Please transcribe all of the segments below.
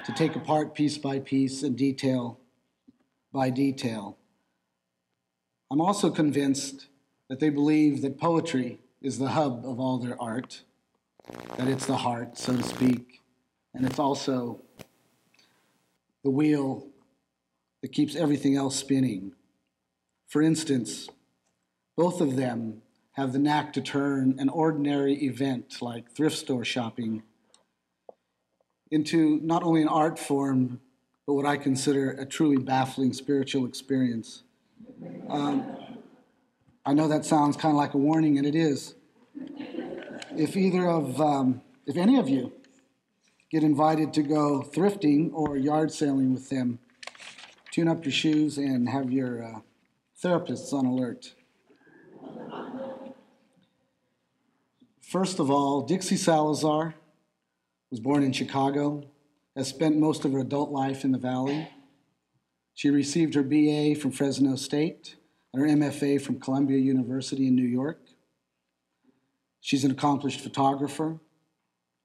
to take apart piece by piece and detail by detail. I'm also convinced that they believe that poetry is the hub of all their art, that it's the heart, so to speak, and it's also the wheel that keeps everything else spinning. For instance, both of them have the knack to turn an ordinary event like thrift store shopping into not only an art form, but what I consider a truly baffling spiritual experience. I know that sounds kind of like a warning, and it is. If any of you get invited to go thrifting or yard sailing with them, tune up your shoes and have your therapists on alert. First of all, Dixie Salazar was born in Chicago, has spent most of her adult life in the Valley. She received her BA from Fresno State and her MFA from Columbia University in New York. She's an accomplished photographer,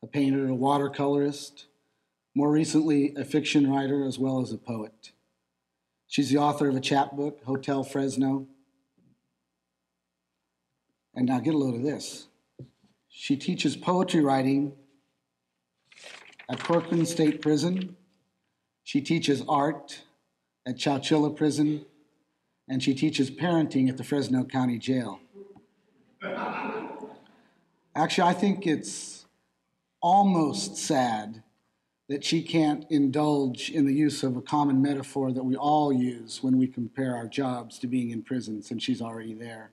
a painter, a watercolorist, more recently a fiction writer as well as a poet. She's the author of a chapbook, Hotel Fresno. And now get a load of this. She teaches poetry writing at Corcoran State Prison. She teaches art at Chowchilla Prison, and she teaches parenting at the Fresno County Jail. Actually, I think it's almost sad that she can't indulge in the use of a common metaphor that we all use when we compare our jobs to being in prison, since she's already there.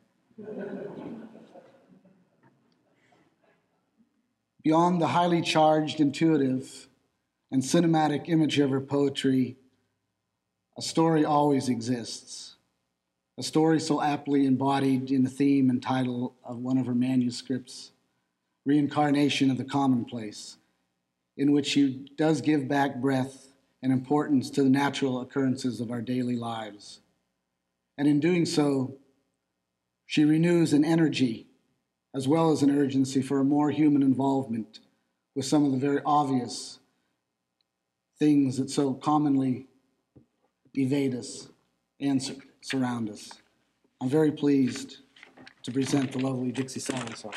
Beyond the highly charged, intuitive, and cinematic imagery of her poetry, a story always exists. A story so aptly embodied in the theme and title of one of her manuscripts, Reincarnation of the Commonplace, in which she does give back breath and importance to the natural occurrences of our daily lives. And in doing so, she renews an energy as well as an urgency for a more human involvement with some of the very obvious things that so commonly evade us and surround us. I'm very pleased to present the lovely Dixie Salazar.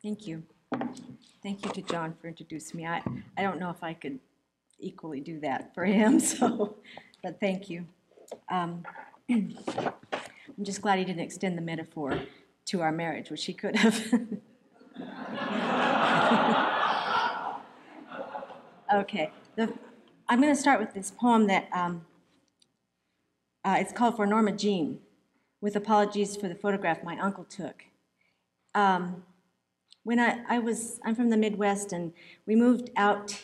Thank you. Thank you to John for introducing me. I don't know if I could equally do that for him, but thank you. I'm just glad he didn't extend the metaphor to our marriage, which he could have. Okay, I'm going to start with this poem that it's called For Norma Jean, with apologies for the photograph my uncle took. When I'm from the Midwest, and we moved out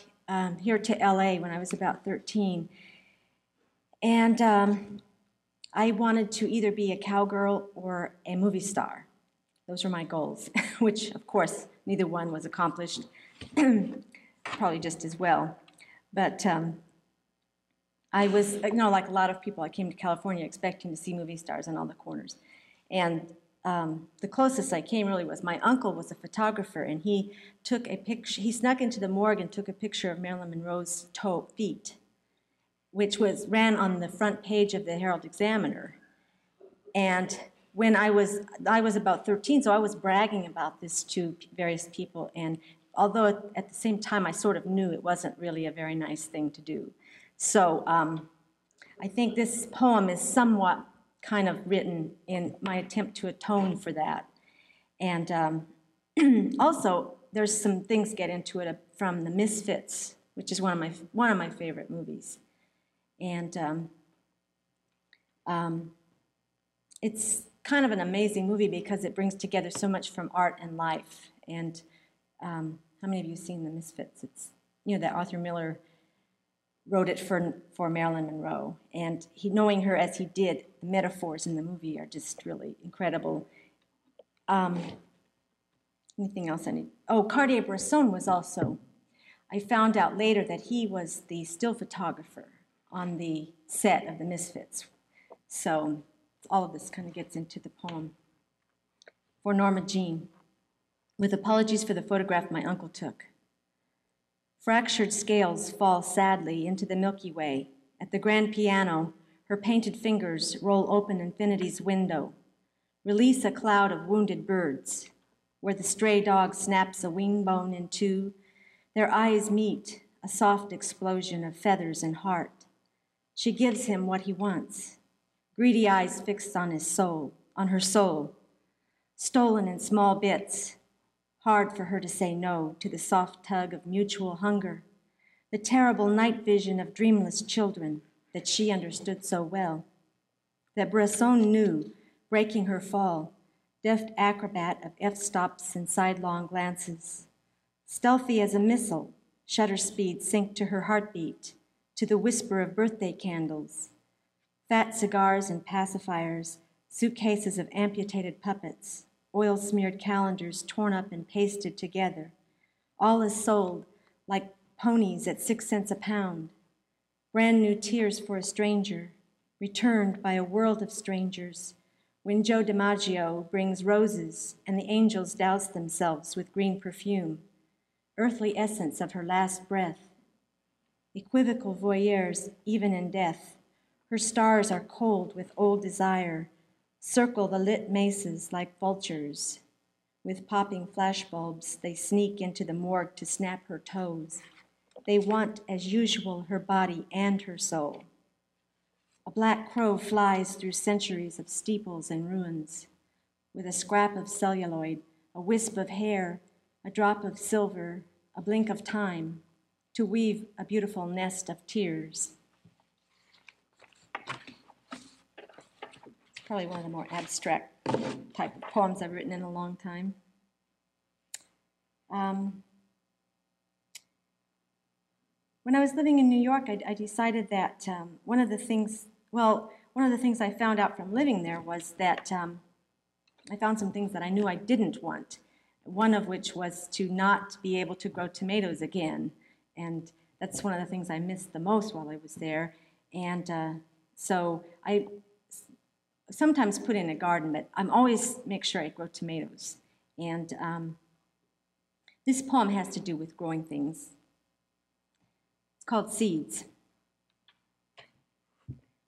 here to LA when I was about 13. And I wanted to either be a cowgirl or a movie star. Those were my goals, which, of course, neither one was accomplished, probably just as well. But I was, like a lot of people, I came to California expecting to see movie stars on all the corners. And the closest I came really was my uncle was a photographer, and he took a picture. He snuck into the morgue and took a picture of Marilyn Monroe's feet, which ran on the front page of the Herald Examiner. And when I was about 13, so I was bragging about this to various people. And although at the same time I sort of knew it wasn't really a very nice thing to do, so I think this poem is somewhat kind of written in my attempt to atone for that. And also, there's some things get into it from The Misfits, which is one of my favorite movies. And it's kind of an amazing movie because it brings together so much from art and life. And how many of you have seen The Misfits? It's, that Arthur Miller wrote it for Marilyn Monroe. And knowing her as he did, the metaphors in the movie are just really incredible. Anything else I need? Oh, Cartier-Bresson was also, I found out later that he was the still photographer on the set of The Misfits. So all of this kind of gets into the poem. For Norma Jean, with apologies for the photograph my uncle took. Fractured scales fall sadly into the Milky Way. At the grand piano, her painted fingers roll open infinity's window, release a cloud of wounded birds. Where the stray dog snaps a wing bone in two, their eyes meet, a soft explosion of feathers and heart. She gives him what he wants, greedy eyes fixed on his soul, on her soul, stolen in small bits, hard for her to say no to the soft tug of mutual hunger, the terrible night vision of dreamless children that she understood so well, that Bresson knew, breaking her fall, deft acrobat of f-stops and sidelong glances. Stealthy as a missile, shutter speed synced to her heartbeat, to the whisper of birthday candles, fat cigars and pacifiers, suitcases of amputated puppets, oil-smeared calendars torn up and pasted together. All is sold like ponies at 6 cents a pound. Brand new tears for a stranger, returned by a world of strangers, when Joe DiMaggio brings roses and the angels douse themselves with green perfume, earthly essence of her last breath. Equivocal voyeurs, even in death, her stars are cold with old desire, circle the lit mesas like vultures. With popping flashbulbs, they sneak into the morgue to snap her toes. They want, as usual, her body and her soul. A black crow flies through centuries of steeples and ruins, with a scrap of celluloid, a wisp of hair, a drop of silver, a blink of time, to weave a beautiful nest of tears. It's probably one of the more abstract type of poems I've written in a long time. When I was living in New York, I decided that one of the things I found out from living there was that I found some things that I knew I didn't want, one of which was to not be able to grow tomatoes again. And that's one of the things I missed the most while I was there. And so I sometimes put in a garden, but I'm always make sure I grow tomatoes. And this poem has to do with growing things. It's called Seeds.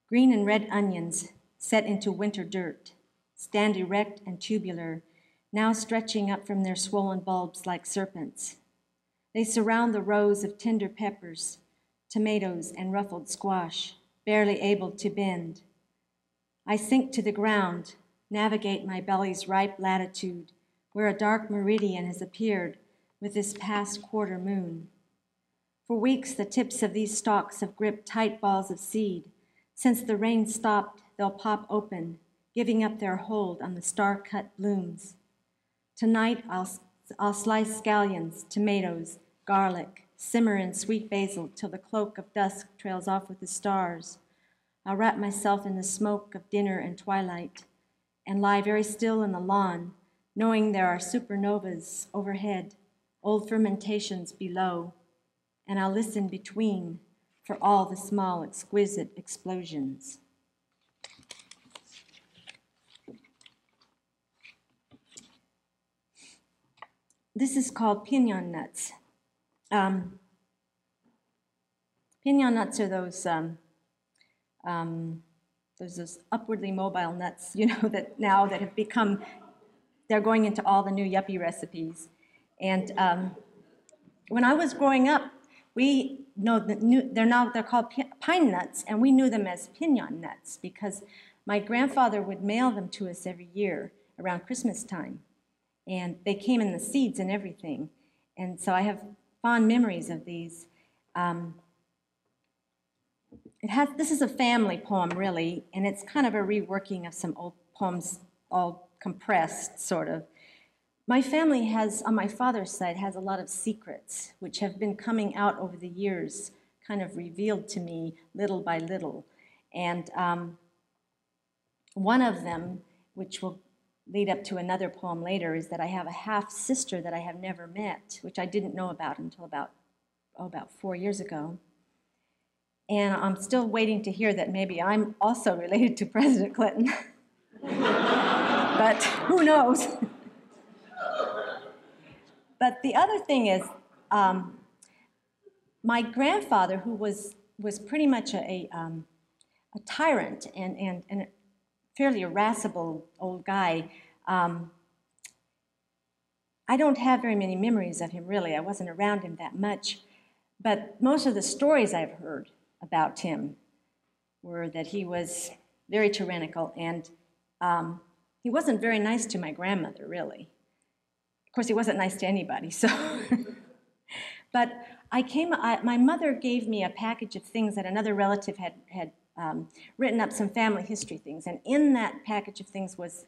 Green and red onions set into winter dirt, stand erect and tubular, now stretching up from their swollen bulbs like serpents. They surround the rows of tender peppers, tomatoes, and ruffled squash, barely able to bend. I sink to the ground, navigate my belly's ripe latitude, where a dark meridian has appeared with this past quarter moon. For weeks, the tips of these stalks have gripped tight balls of seed. Since the rain stopped, they'll pop open, giving up their hold on the star-cut blooms. Tonight, I'll slice scallions, tomatoes, garlic, simmer in sweet basil till the cloak of dusk trails off with the stars. I'll wrap myself in the smoke of dinner and twilight and lie very still in the lawn, knowing there are supernovas overhead, old fermentations below, and I'll listen between for all the small, exquisite explosions. This is called pinon nuts. Pinon nuts are those upwardly mobile nuts, that now that have become, they're going into all the new yuppie recipes. And when I was growing up, we know that they're called pine nuts, and we knew them as pinon nuts because my grandfather would mail them to us every year around Christmas time. And they came in the seeds and everything. And so I have fond memories of these. This is a family poem, really, and it's kind of a reworking of some old poems, all compressed, sort of. My family has, on my father's side, has a lot of secrets, which have been coming out over the years, kind of revealed to me little by little. And one of them, which will lead up to another poem later, is that I have a half-sister that I have never met, which I didn't know about until about 4 years ago. And I'm still waiting to hear that maybe I'm also related to President Clinton. But who knows? But the other thing is, my grandfather, who was pretty much a tyrant and a fairly irascible old guy, I don't have very many memories of him, really. I wasn't around him that much. But most of the stories I've heard about him were that he was very tyrannical, and he wasn't very nice to my grandmother, really. Of course, he wasn't nice to anybody, so. But my mother gave me a package of things that another relative had written up, some family history things, and in that package of things was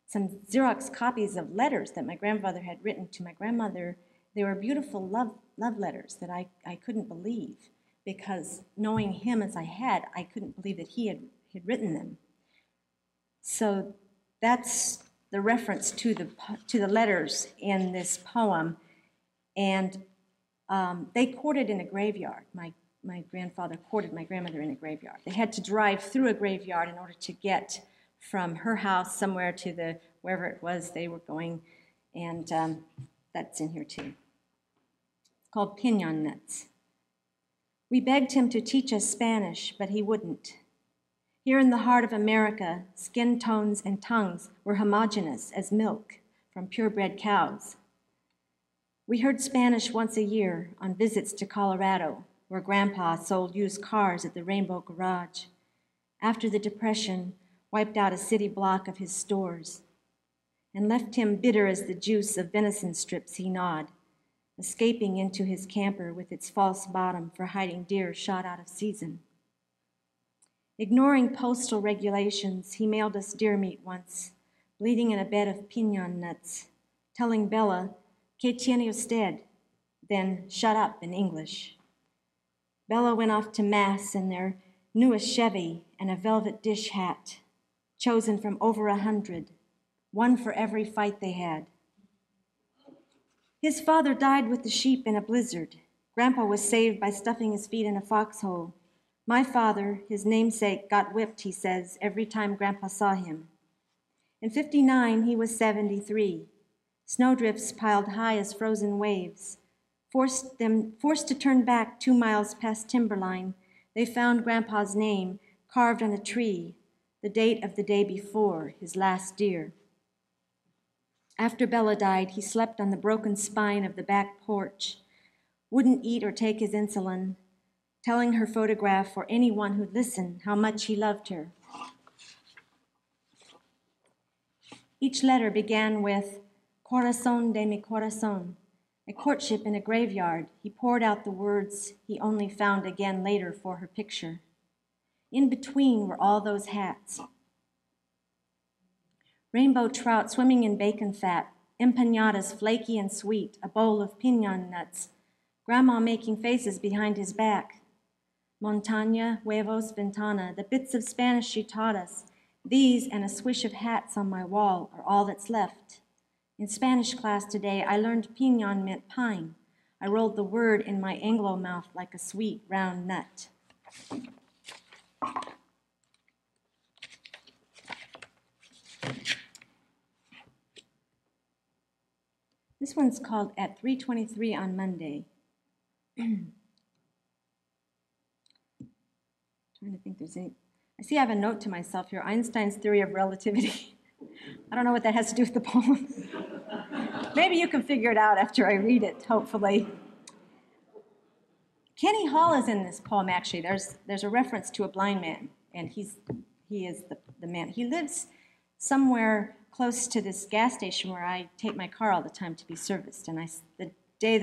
some Xerox copies of letters that my grandfather had written to my grandmother. They were beautiful love letters that I couldn't believe, because knowing him as I had, I couldn't believe that he had written them. So that's the reference to the letters in this poem, and they courted in a graveyard. My grandfather courted my grandmother in a graveyard. They had to drive through a graveyard in order to get from her house somewhere to wherever it was they were going, and that's in here too. It's called Pinon Nuts. We begged him to teach us Spanish, but he wouldn't. Here in the heart of America, skin tones and tongues were homogeneous as milk from purebred cows. We heard Spanish once a year on visits to Colorado, where Grandpa sold used cars at the Rainbow Garage. After the Depression wiped out a city block of his stores and left him bitter as the juice of venison strips he gnawed, escaping into his camper with its false bottom for hiding deer shot out of season. Ignoring postal regulations, he mailed us deer meat once, bleeding in a bed of pinon nuts, telling Bella, "Que tiene usted?" then "shut up" in English. Bella went off to Mass in their newest Chevy and a velvet dish hat, chosen from over 100, one for every fight they had. His father died with the sheep in a blizzard. Grandpa was saved by stuffing his feet in a foxhole. My father, his namesake, got whipped, he says, every time Grandpa saw him. In '59, he was 73. Snowdrifts piled high as frozen waves. Forced to turn back 2 miles past timberline, they found Grandpa's name carved on a tree, the date of the day before, his last deer. After Bella died, he slept on the broken spine of the back porch, wouldn't eat or take his insulin, telling her photograph or anyone who'd listen how much he loved her. Each letter began with, "Corazón de mi corazón," a courtship in a graveyard. He poured out the words he only found again later for her picture. In between were all those hats. Rainbow trout swimming in bacon fat, empanadas flaky and sweet, a bowl of pinon nuts, Grandma making faces behind his back. Montaña, huevos, ventana, the bits of Spanish she taught us, these and a swish of hats on my wall are all that's left. In Spanish class today, I learned pinon meant pine. I rolled the word in my Anglo mouth like a sweet, round nut. This one's called At 3:23 on Monday. Trying to think there's any. I see I have a note to myself here, Einstein's theory of relativity. I don't know what that has to do with the poem. Maybe you can figure it out after I read it, hopefully. Kenny Hall is in this poem, actually. There's a reference to a blind man, and he is the man. He lives somewhere close to this gas station where I take my car all the time to be serviced. And the day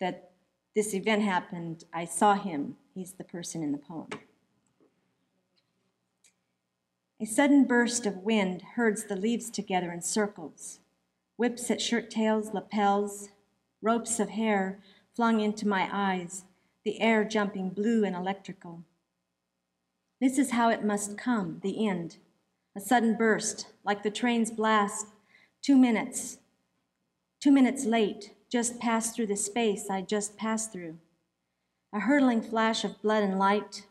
that this event happened, I saw him. He's the person in the poem. A sudden burst of wind herds the leaves together in circles, whips at shirt tails, lapels, ropes of hair flung into my eyes, the air jumping blue and electrical. This is how it must come, the end. A sudden burst, like the train's blast, 2 minutes. 2 minutes late, just passed through the space I just passed through. a hurtling flash of blood and light.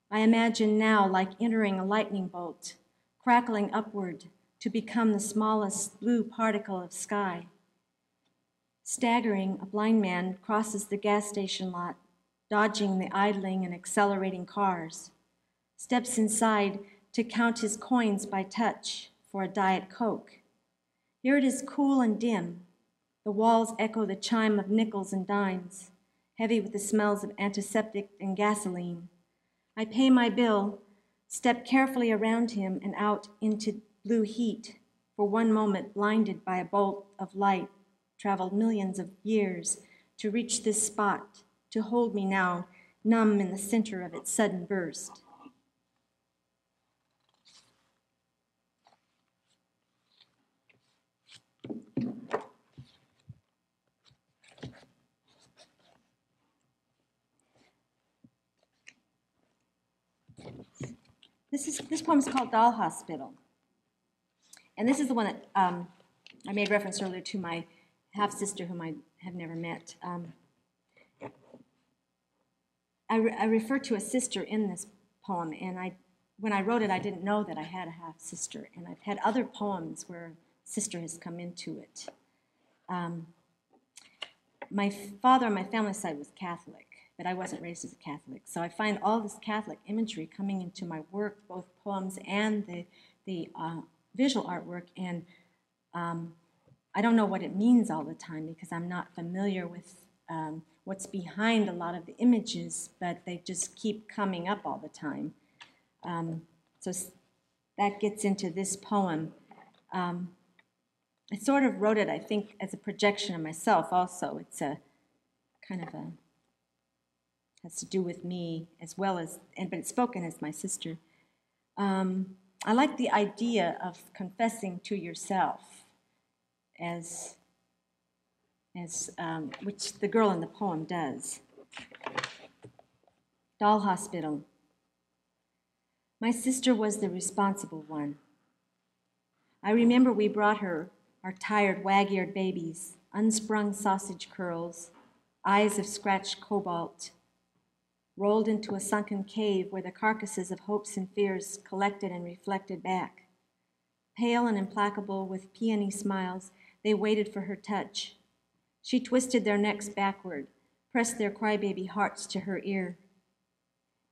I imagine now like entering a lightning bolt, crackling upward to become the smallest blue particle of sky. Staggering, a blind man crosses the gas station lot, dodging the idling and accelerating cars, steps inside to count his coins by touch for a Diet Coke. Here it is cool and dim. The walls echo the chime of nickels and dimes, heavy with the smells of antiseptic and gasoline. I pay my bill, step carefully around him and out into blue heat, for one moment blinded by a bolt of light, traveled millions of years to reach this spot, to hold me now, numb in the center of its sudden burst. This poem is called Doll Hospital. And this is the one that I made reference earlier to my half-sister whom I have never met. I refer to a sister in this poem, and when I wrote it, I didn't know that I had a half-sister, and I've had other poems where sister has come into it. My father on my family side was Catholic, but I wasn't raised as a Catholic, so I find all this Catholic imagery coming into my work, both poems and the visual artwork, and I don't know what it means all the time because I'm not familiar with what's behind a lot of the images, but they just keep coming up all the time. So that gets into this poem. I sort of wrote it, I think, as a projection of myself also. It's a kind of a, has to do with me as well as, but it's spoken as my sister. I like the idea of confessing to yourself as which the girl in the poem does. Doll Hospital. My sister was the responsible one. I remember we brought her our tired, wag-eared babies, unsprung sausage curls, eyes of scratched cobalt, rolled into a sunken cave where the carcasses of hopes and fears collected and reflected back. Pale and implacable, with peony smiles, they waited for her touch. She twisted their necks backward, pressed their crybaby hearts to her ear.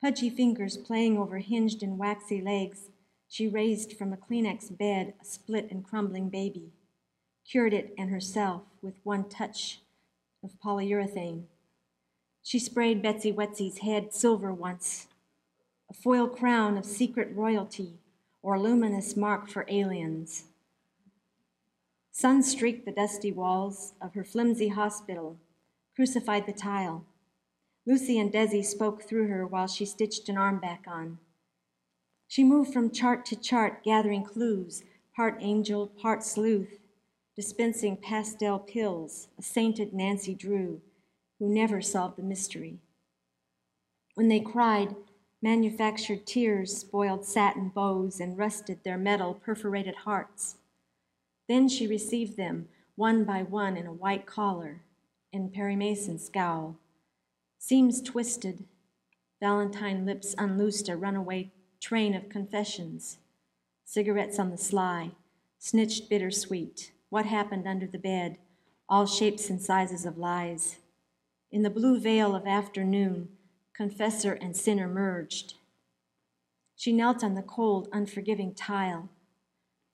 Pudgy fingers playing over hinged and waxy legs, she raised from a Kleenex bed a split and crumbling baby, cured it and herself with one touch of polyurethane. She sprayed Betsy Wetsy's head silver once, a foil crown of secret royalty or luminous mark for aliens. Sun streaked the dusty walls of her flimsy hospital, crucified the tile. Lucy and Desi spoke through her while she stitched an arm back on. She moved from chart to chart, gathering clues, part angel, part sleuth, dispensing pastel pills, a sainted Nancy Drew, who never solved the mystery. When they cried, manufactured tears spoiled satin bows and rusted their metal perforated hearts. Then she received them, one by one, in a white collar, in Perry Mason's scowl. Seams twisted, Valentine lips unloosed a runaway train of confessions. Cigarettes on the sly, snitched bittersweet, what happened under the bed, all shapes and sizes of lies. In the blue veil of afternoon, confessor and sinner merged. She knelt on the cold, unforgiving tile,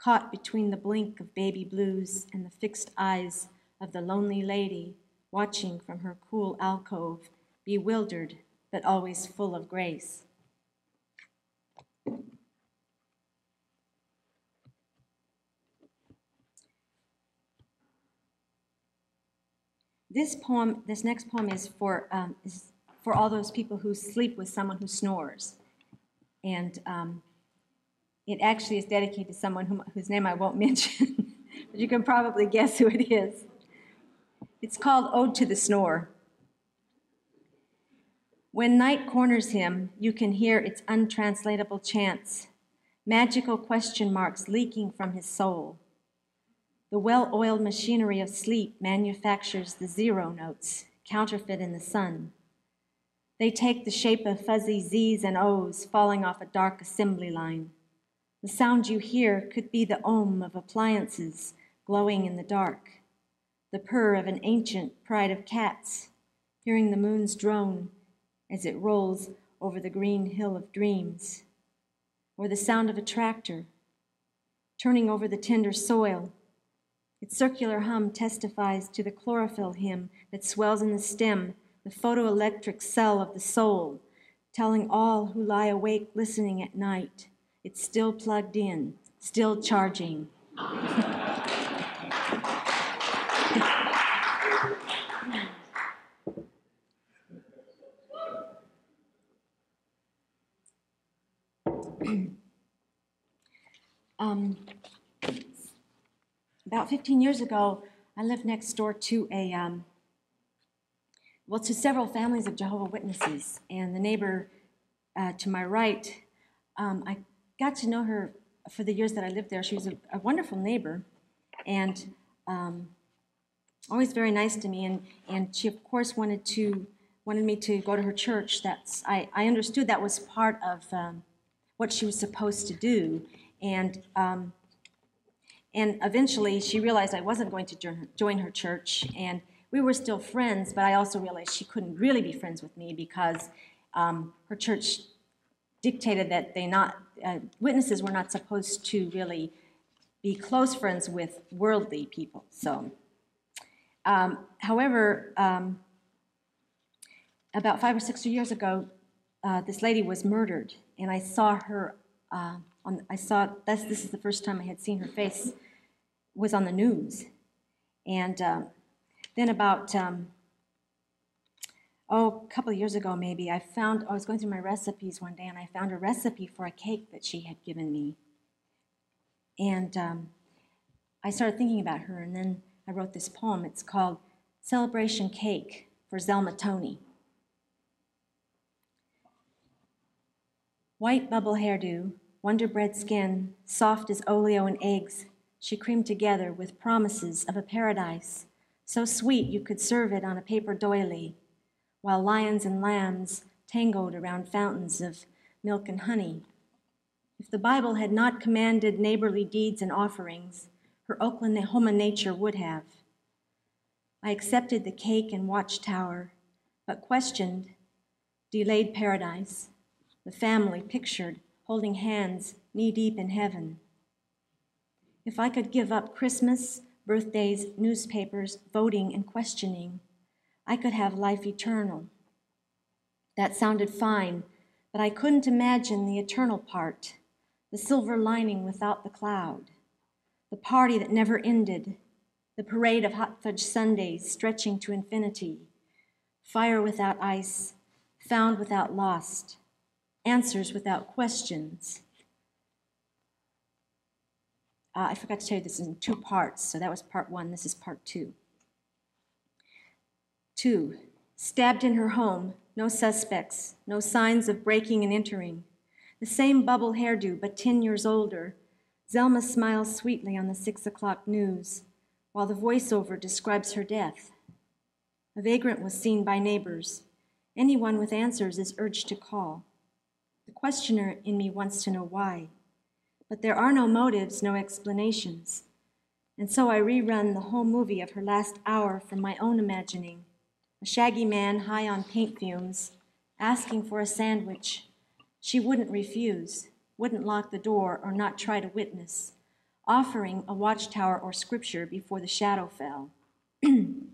caught between the blink of baby blues and the fixed eyes of the lonely lady watching from her cool alcove, bewildered but always full of grace. This next poem is for all those people who sleep with someone who snores. And it actually is dedicated to someone whose name I won't mention, but you can probably guess who it is. It's called Ode to the Snore. When night corners him, you can hear its untranslatable chants, magical question marks leaking from his soul. The well-oiled machinery of sleep manufactures the zero notes, counterfeit in the sun. They take the shape of fuzzy Z's and O's falling off a dark assembly line. The sound you hear could be the ohm of appliances glowing in the dark, the purr of an ancient pride of cats, hearing the moon's drone as it rolls over the green hill of dreams, or the sound of a tractor turning over the tender soil. Its circular hum testifies to the chlorophyll hymn that swells in the stem, the photoelectric cell of the soul, telling all who lie awake listening at night, it's still plugged in, still charging. About 15 years ago, I lived next door to to several families of Jehovah's Witnesses, and the neighbor to my right, I got to know her for the years that I lived there. She was a wonderful neighbor, and always very nice to me, and she of course wanted me to go to her church. I understood that was part of what she was supposed to do, and eventually she realized I wasn't going to join her church, and we were still friends, but I also realized she couldn't really be friends with me because her church dictated that witnesses were not supposed to really be close friends with worldly people. So, however, about 5 or 6 years ago, this lady was murdered, and I saw her. This is the first time I had seen her face. Was on the news, and then about a couple of years ago, maybe I was going through my recipes one day, and I found a recipe for a cake that she had given me, and I started thinking about her, and then I wrote this poem. It's called "Celebration Cake" for Zelma Toney. White bubble hairdo, Wonder Bread skin, soft as oleo and eggs, she creamed together with promises of a paradise, so sweet you could serve it on a paper doily, while lions and lambs tangled around fountains of milk and honey. If the Bible had not commanded neighborly deeds and offerings, her Oklahoma nature would have. I accepted the cake and watchtower, but questioned, delayed paradise, the family pictured holding hands knee-deep in heaven. If I could give up Christmas, birthdays, newspapers, voting, and questioning, I could have life eternal. That sounded fine, but I couldn't imagine the eternal part, the silver lining without the cloud, the party that never ended, the parade of hot fudge sundaes stretching to infinity, fire without ice, found without lost, answers without questions. I forgot to tell you this is in 2 parts, so that was part 1, this is part 2. 2, stabbed in her home, no suspects, no signs of breaking and entering. The same bubble hairdo, but 10 years older. Zelma smiles sweetly on the 6 o'clock news, while the voiceover describes her death. A vagrant was seen by neighbors. Anyone with answers is urged to call. The questioner in me wants to know why. But there are no motives, no explanations. And so I rerun the whole movie of her last hour from my own imagining. A shaggy man high on paint fumes, asking for a sandwich. She wouldn't refuse, wouldn't lock the door or not try to witness, offering a watchtower or scripture before the shadow fell. And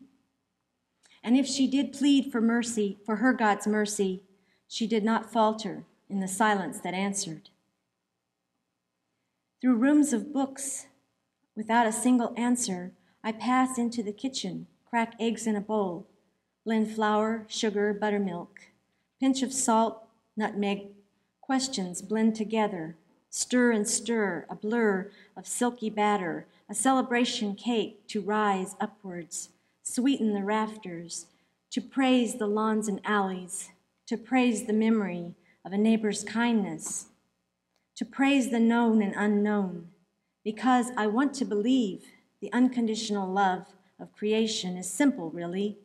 if she did plead for mercy, for her God's mercy, she did not falter in the silence that answered. Through rooms of books, without a single answer, I pass into the kitchen, crack eggs in a bowl, blend flour, sugar, buttermilk, pinch of salt, nutmeg, questions blend together, stir and stir, a blur of silky batter, a celebration cake to rise upwards, sweeten the rafters, to praise the lawns and alleys, to praise the memory of a neighbor's kindness, to praise the known and unknown, because I want to believe the unconditional love of creation is simple, really,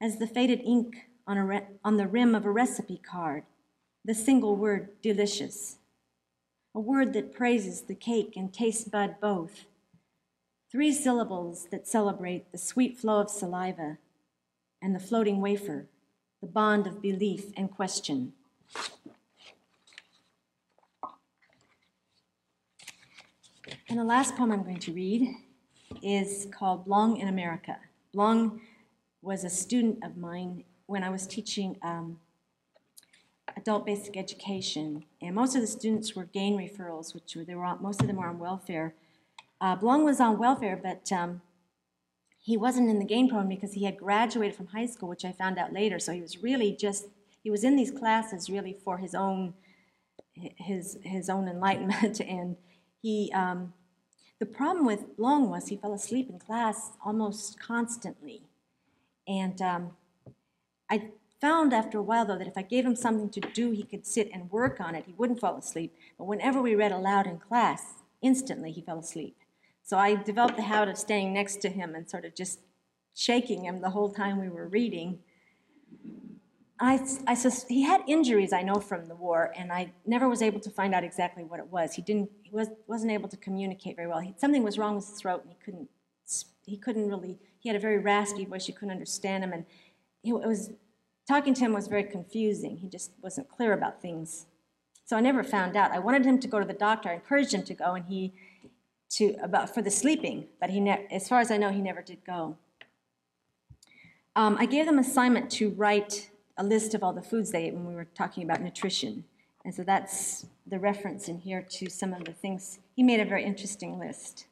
as the faded ink on the rim of a recipe card, the single word delicious, a word that praises the cake and taste bud both, 3 syllables that celebrate the sweet flow of saliva and the floating wafer, the bond of belief and question. And the last poem I'm going to read is called Blong in America. Blong was a student of mine when I was teaching adult basic education, and most of the students were gain referrals, which most of them were on welfare. Blong was on welfare, but he wasn't in the gain program because he had graduated from high school, which I found out later. So he was really he was in these classes really for his own enlightenment. And the problem with Blong was he fell asleep in class almost constantly. And I found after a while, though, that if I gave him something to do, he could sit and work on it. He wouldn't fall asleep. But whenever we read aloud in class, instantly he fell asleep. So I developed the habit of standing next to him and sort of just shaking him the whole time we were reading. He had injuries, I know, from the war, and I never was able to find out exactly what it was. He wasn't able to communicate very well. Something was wrong with his throat, and he had a very raspy voice. You couldn't understand him, and talking to him was very confusing. He just wasn't clear about things. So I never found out. I wanted him to go to the doctor. I encouraged him to go, for the sleeping, but as far as I know, he never did go. I gave them an assignment to write a list of all the foods they ate when we were talking about nutrition. And so that's the reference in here to some of the things. He made a very interesting list.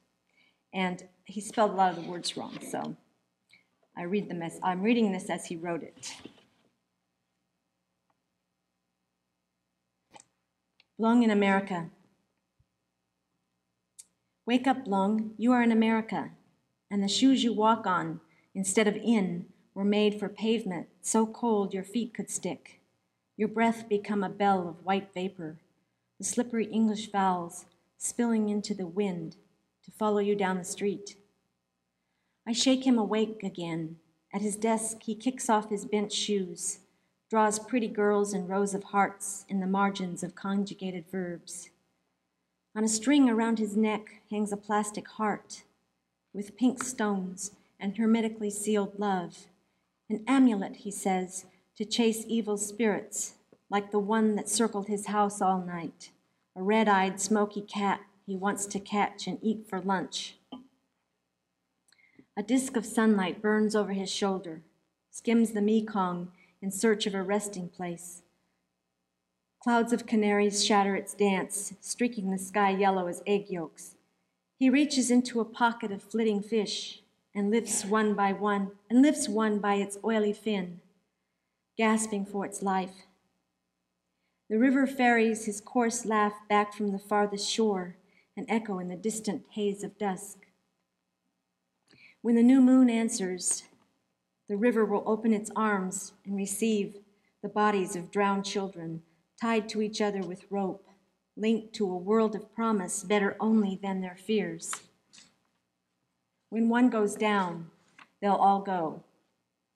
And he spelled a lot of the words wrong, so I'm reading this as he wrote it. Blong in America. Wake up, Blong, you are in America, and the shoes you walk on, instead of in, were made for pavement so cold your feet could stick. Your breath become a bell of white vapor, the slippery English vowels spilling into the wind to follow you down the street. I shake him awake again. At his desk, he kicks off his bent shoes, draws pretty girls and rows of hearts in the margins of conjugated verbs. On a string around his neck hangs a plastic heart with pink stones and hermetically sealed love. An amulet, he says, to chase evil spirits, like the one that circled his house all night, a red-eyed, smoky cat he wants to catch and eat for lunch. A disk of sunlight burns over his shoulder, skims the Mekong in search of a resting place. Clouds of canaries shatter its dance, streaking the sky yellow as egg yolks. He reaches into a pocket of flitting fish and lifts one by its oily fin, gasping for its life. The river ferries his coarse laugh back from the farthest shore, an echo in the distant haze of dusk. When the new moon answers, the river will open its arms and receive the bodies of drowned children, tied to each other with rope, linked to a world of promise better only than their fears. When one goes down, they'll all go,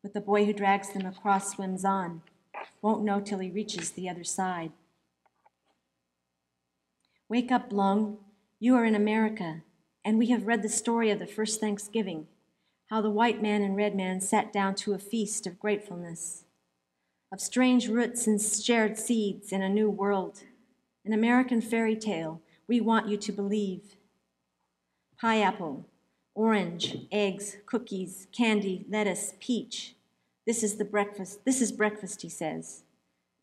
but the boy who drags them across swims on, won't know till he reaches the other side. Wake up, Blong, you are in America, and we have read the story of the first Thanksgiving, how the white man and red man sat down to a feast of gratefulness, of strange roots and shared seeds in a new world, an American fairy tale we want you to believe. Pineapple, orange, eggs, cookies, candy, lettuce, peach. This is breakfast, he says.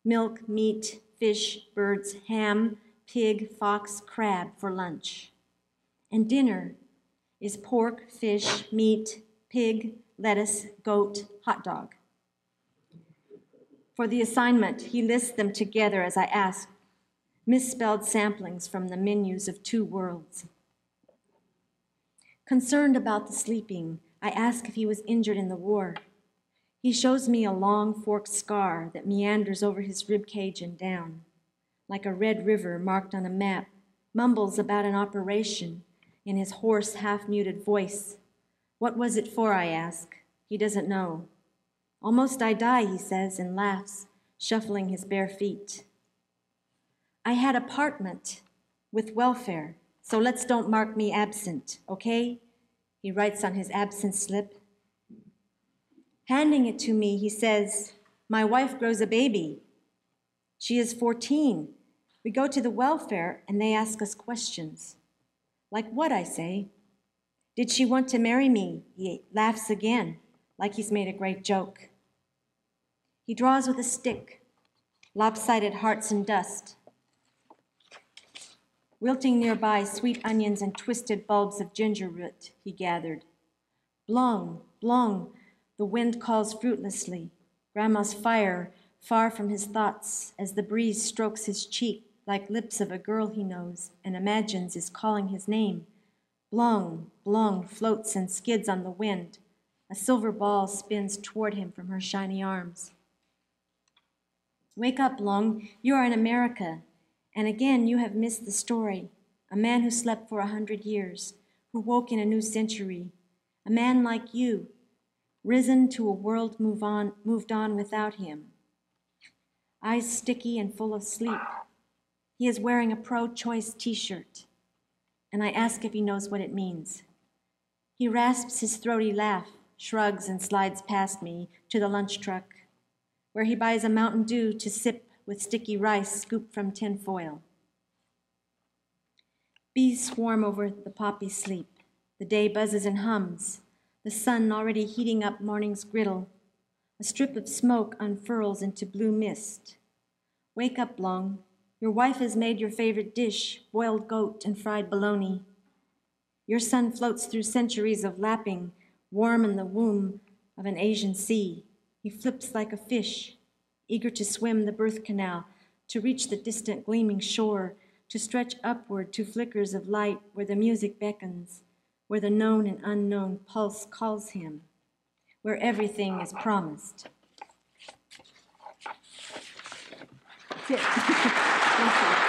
Milk, meat, fish, birds, ham, pig, fox, crab for lunch. And dinner is pork, fish, meat, pig, lettuce, goat, hot dog. For the assignment, he lists them together as I ask, misspelled samplings from the menus of two worlds. Concerned about the sleeping, I ask if he was injured in the war. He shows me a long forked scar that meanders over his rib cage and down, like a red river marked on a map, mumbles about an operation in his hoarse, half-muted voice. What was it for, I ask. He doesn't know. Almost I die, he says, and laughs, shuffling his bare feet. I had apartment with welfare, so let's don't mark me absent, okay? He writes on his absence slip. Handing it to me, he says, my wife grows a baby. She is 14. We go to the welfare and they ask us questions. Like what, I say? Did she want to marry me? He laughs again, like he's made a great joke. He draws with a stick, lopsided hearts and dust. Wilting nearby sweet onions and twisted bulbs of ginger root, he gathered. Blong, blong, the wind calls fruitlessly. Grandma's fire far from his thoughts as the breeze strokes his cheek like lips of a girl he knows and imagines is calling his name. Blong, blong floats and skids on the wind. A silver ball spins toward him from her shiny arms. Wake up, Blong, you are in America. And again you have missed the story. A man who slept for 100 years, who woke in a new century. A man like you, risen to a world moved on without him. Eyes sticky and full of sleep. He is wearing a pro-choice t-shirt, and I ask if he knows what it means. He rasps his throaty laugh, shrugs and slides past me to the lunch truck, where he buys a Mountain Dew to sip with sticky rice scooped from tin foil. Bees swarm over the poppy sleep. The day buzzes and hums, the sun already heating up morning's griddle. A strip of smoke unfurls into blue mist. Wake up, Blong. Your wife has made your favorite dish, boiled goat and fried bologna. Your son floats through centuries of lapping, warm in the womb of an Asian sea. He flips like a fish, eager to swim the birth canal, to reach the distant gleaming shore, to stretch upward to flickers of light where the music beckons, where the known and unknown pulse calls him, where everything is promised. That's it. Thank you.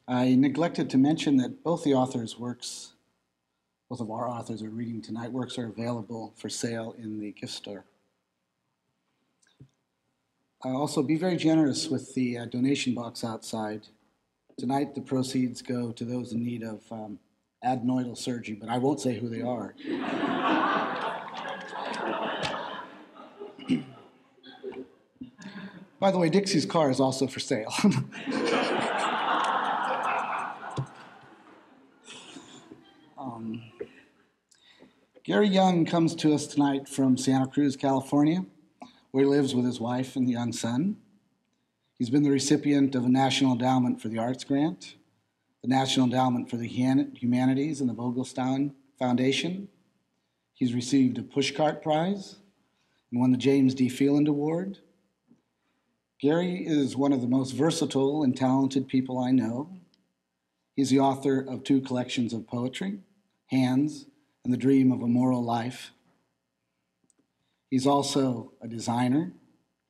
I neglected to mention that both of our authors' are reading tonight, works are available for sale in the gift store. Also, be very generous with the donation box outside. Tonight, the proceeds go to those in need of adenoidal surgery, but I won't say who they are. By the way, Dixie's car is also for sale. Gary Young comes to us tonight from Santa Cruz, California, where he lives with his wife and young son. He's been the recipient of a National Endowment for the Arts grant, the National Endowment for the Humanities, and the Vogelstein Foundation. He's received a Pushcart Prize and won the James D. Phelan Award. Gary is one of the most versatile and talented people I know. He's the author of 2 collections of poetry, Hands and The Dream of a Moral Life. He's also a designer,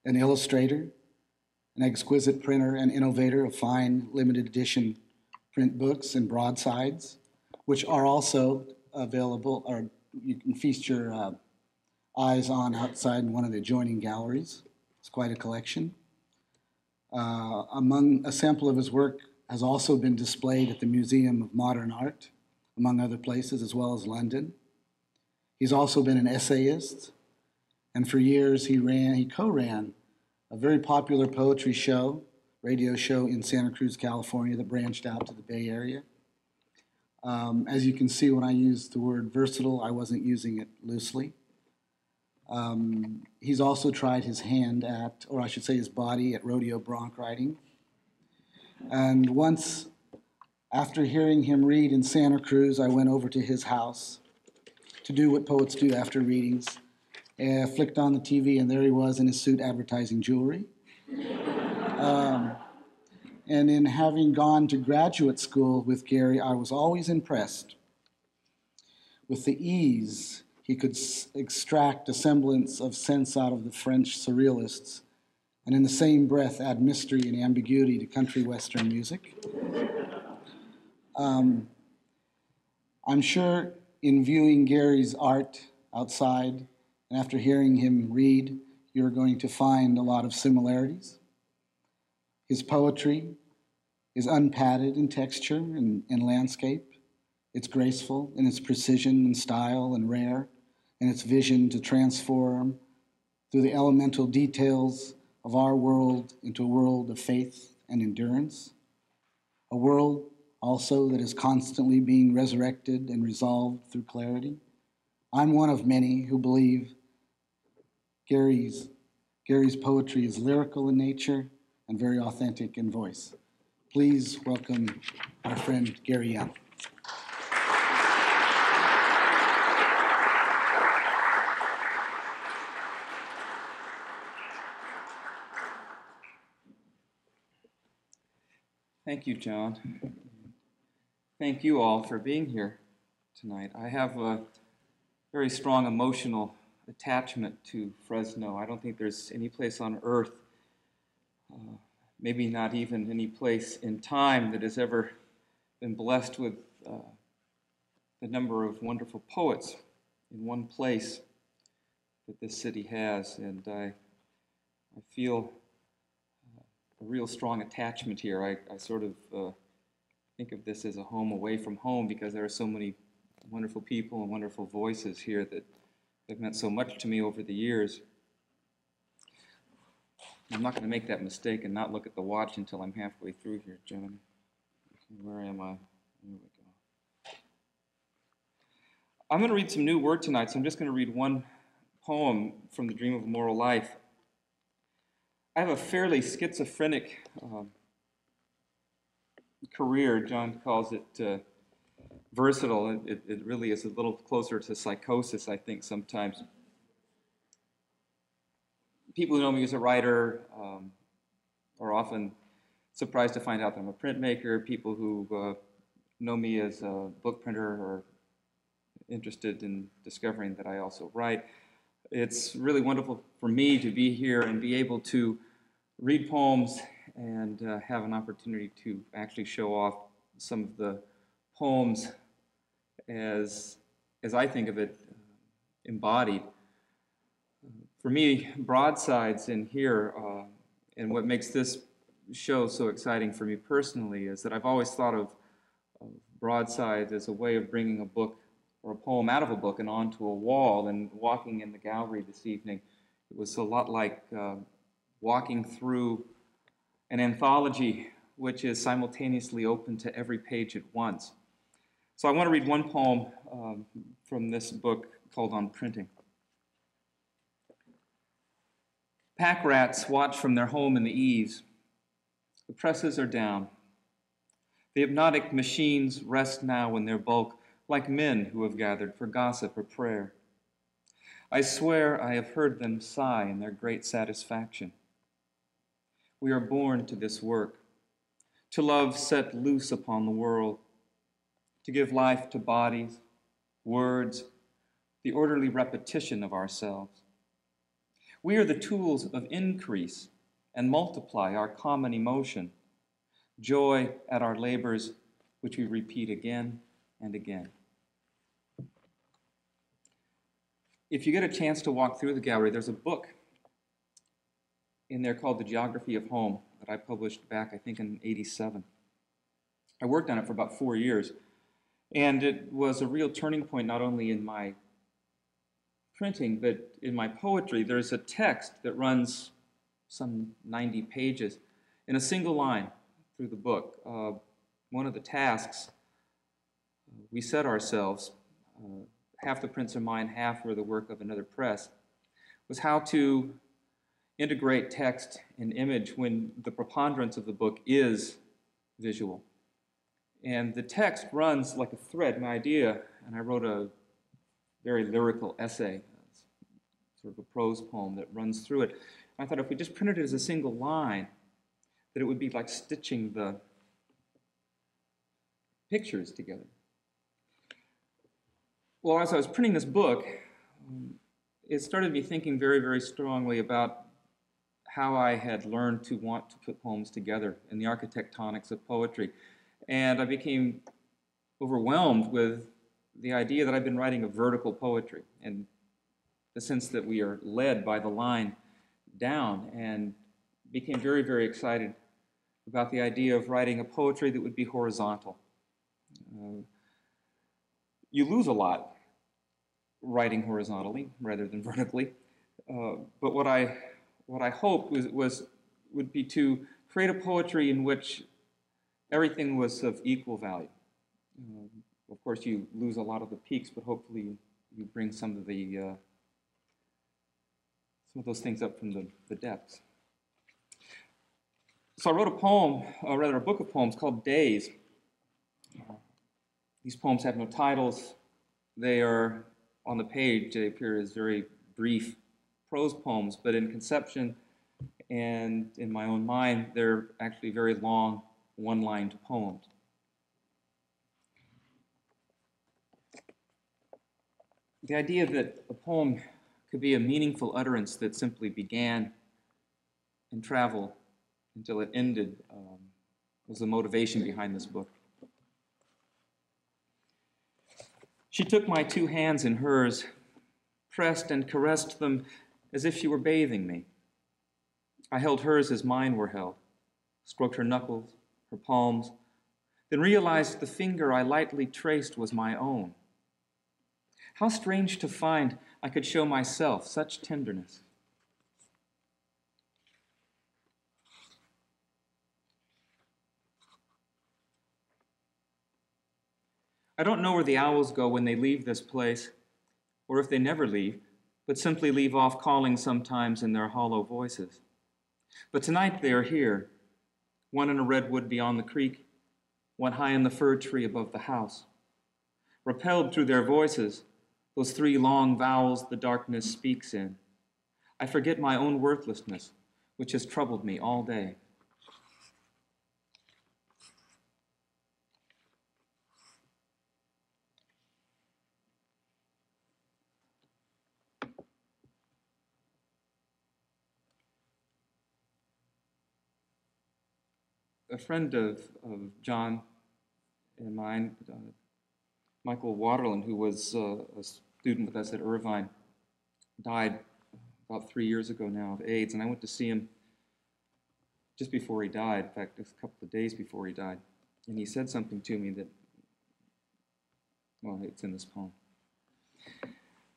an illustrator, an exquisite printer and innovator of fine limited edition print books and broadsides, which are also available, or you can feast your eyes on outside in one of the adjoining galleries. It's quite a collection. Among a sample of his work has also been displayed at the Museum of Modern Art, among other places, as well as London. He's also been an essayist, and for years he co-ran a very popular poetry show, radio show in Santa Cruz, California, that branched out to the Bay Area. As you can see, when I used the word versatile, I wasn't using it loosely. He's also tried his hand at, or I should say his body, at rodeo bronc riding. And once, after hearing him read in Santa Cruz, I went over to his house to do what poets do after readings, flicked on the TV, and there he was in his suit advertising jewelry. And in having gone to graduate school with Gary, I was always impressed with the ease he could extract a semblance of sense out of the French surrealists, and in the same breath add mystery and ambiguity to country western music. I'm sure in viewing Gary's art outside and after hearing him read, you're going to find a lot of similarities. His poetry is unpadded in texture and landscape. It's graceful in its precision and style and rare in its vision to transform through the elemental details of our world into a world of faith and endurance, a world also that is constantly being resurrected and resolved through clarity. I'm one of many who believe Gary's poetry is lyrical in nature and very authentic in voice. Please welcome our friend Gary Young. Thank you, John. Thank you all for being here tonight. I have a very strong emotional attachment to Fresno. I don't think there's any place on earth, maybe not even any place in time, that has ever been blessed with the number of wonderful poets in one place that this city has. And I feel a real strong attachment here. I sort of think of this as a home away from home because there are so many wonderful people and wonderful voices here that have meant so much to me over the years. I'm not going to make that mistake and not look at the watch until I'm halfway through here, John. Where am I? Here we go. I'm going to read some new word tonight, so I'm just going to read one poem from The Dream of a Moral Life. I have a fairly schizophrenic career. John calls it versatile. It really is a little closer to psychosis, I think, sometimes. People who know me as a writer are often surprised to find out that I'm a printmaker. People who know me as a book printer are interested in discovering that I also write. It's really wonderful for me to be here and be able to read poems and have an opportunity to actually show off some of the poems as I think of it, embodied. For me, broadsides in here, and what makes this show so exciting for me personally is that I've always thought of broadsides as a way of bringing a book or a poem out of a book and onto a wall. And walking in the gallery this evening, it was a lot like walking through an anthology which is simultaneously open to every page at once. So I want to read one poem from this book called On Printing. Pack rats watch from their home in the eaves. The presses are down. The hypnotic machines rest now in their bulk, like men who have gathered for gossip or prayer. I swear I have heard them sigh in their great satisfaction. We are born to this work, to love set loose upon the world, to give life to bodies, words, the orderly repetition of ourselves. We are the tools of increase and multiply our common emotion, joy at our labors, which we repeat again and again. If you get a chance to walk through the gallery, there's a book in there called The Geography of Home that I published back, I think, in '87. I worked on it for about 4 years, and it was a real turning point not only in my printing, but in my poetry. There's a text that runs some 90 pages in a single line through the book. One of the tasks we set ourselves, half the prints are mine, half are the work of another press, was how to integrate text and image when the preponderance of the book is visual. And the text runs like a thread, my idea, and I wrote a very lyrical essay, sort of a prose poem that runs through it. I thought if we just printed it as a single line, that it would be like stitching the pictures together. Well, as I was printing this book, it started me thinking very, very strongly about how I had learned to want to put poems together in the architectonics of poetry. And I became overwhelmed with the idea that I've been writing a vertical poetry, and the sense that we are led by the line down, and became very, very excited about the idea of writing a poetry that would be horizontal. You lose a lot writing horizontally rather than vertically, but what I hoped would be to create a poetry in which everything was of equal value. Of course, you lose a lot of the peaks, but hopefully you bring some of those things up from the depths. So I wrote a poem, or rather a book of poems called Days. These poems have no titles. They are on the page. They appear as very brief prose poems, but in conception and in my own mind, they're actually very long, one-lined poems. The idea that a poem could be a meaningful utterance that simply began and traveled until it ended was the motivation behind this book. She took my two hands in hers, pressed and caressed them as if she were bathing me. I held hers as mine were held, stroked her knuckles, her palms, then realized the finger I lightly traced was my own. How strange to find I could show myself such tenderness. I don't know where the owls go when they leave this place, or if they never leave, but simply leave off calling sometimes in their hollow voices. But tonight they are here, one in a redwood beyond the creek, one high in the fir tree above the house. Repelled through their voices, those three long vowels the darkness speaks in, I forget my own worthlessness, which has troubled me all day. A friend of John and mine, Michael Waterland, who was a student with us at Irvine, died about 3 years ago now of AIDS, and I went to see him just before he died, in fact, a couple of days before he died, and he said something to me that, well, it's in this poem.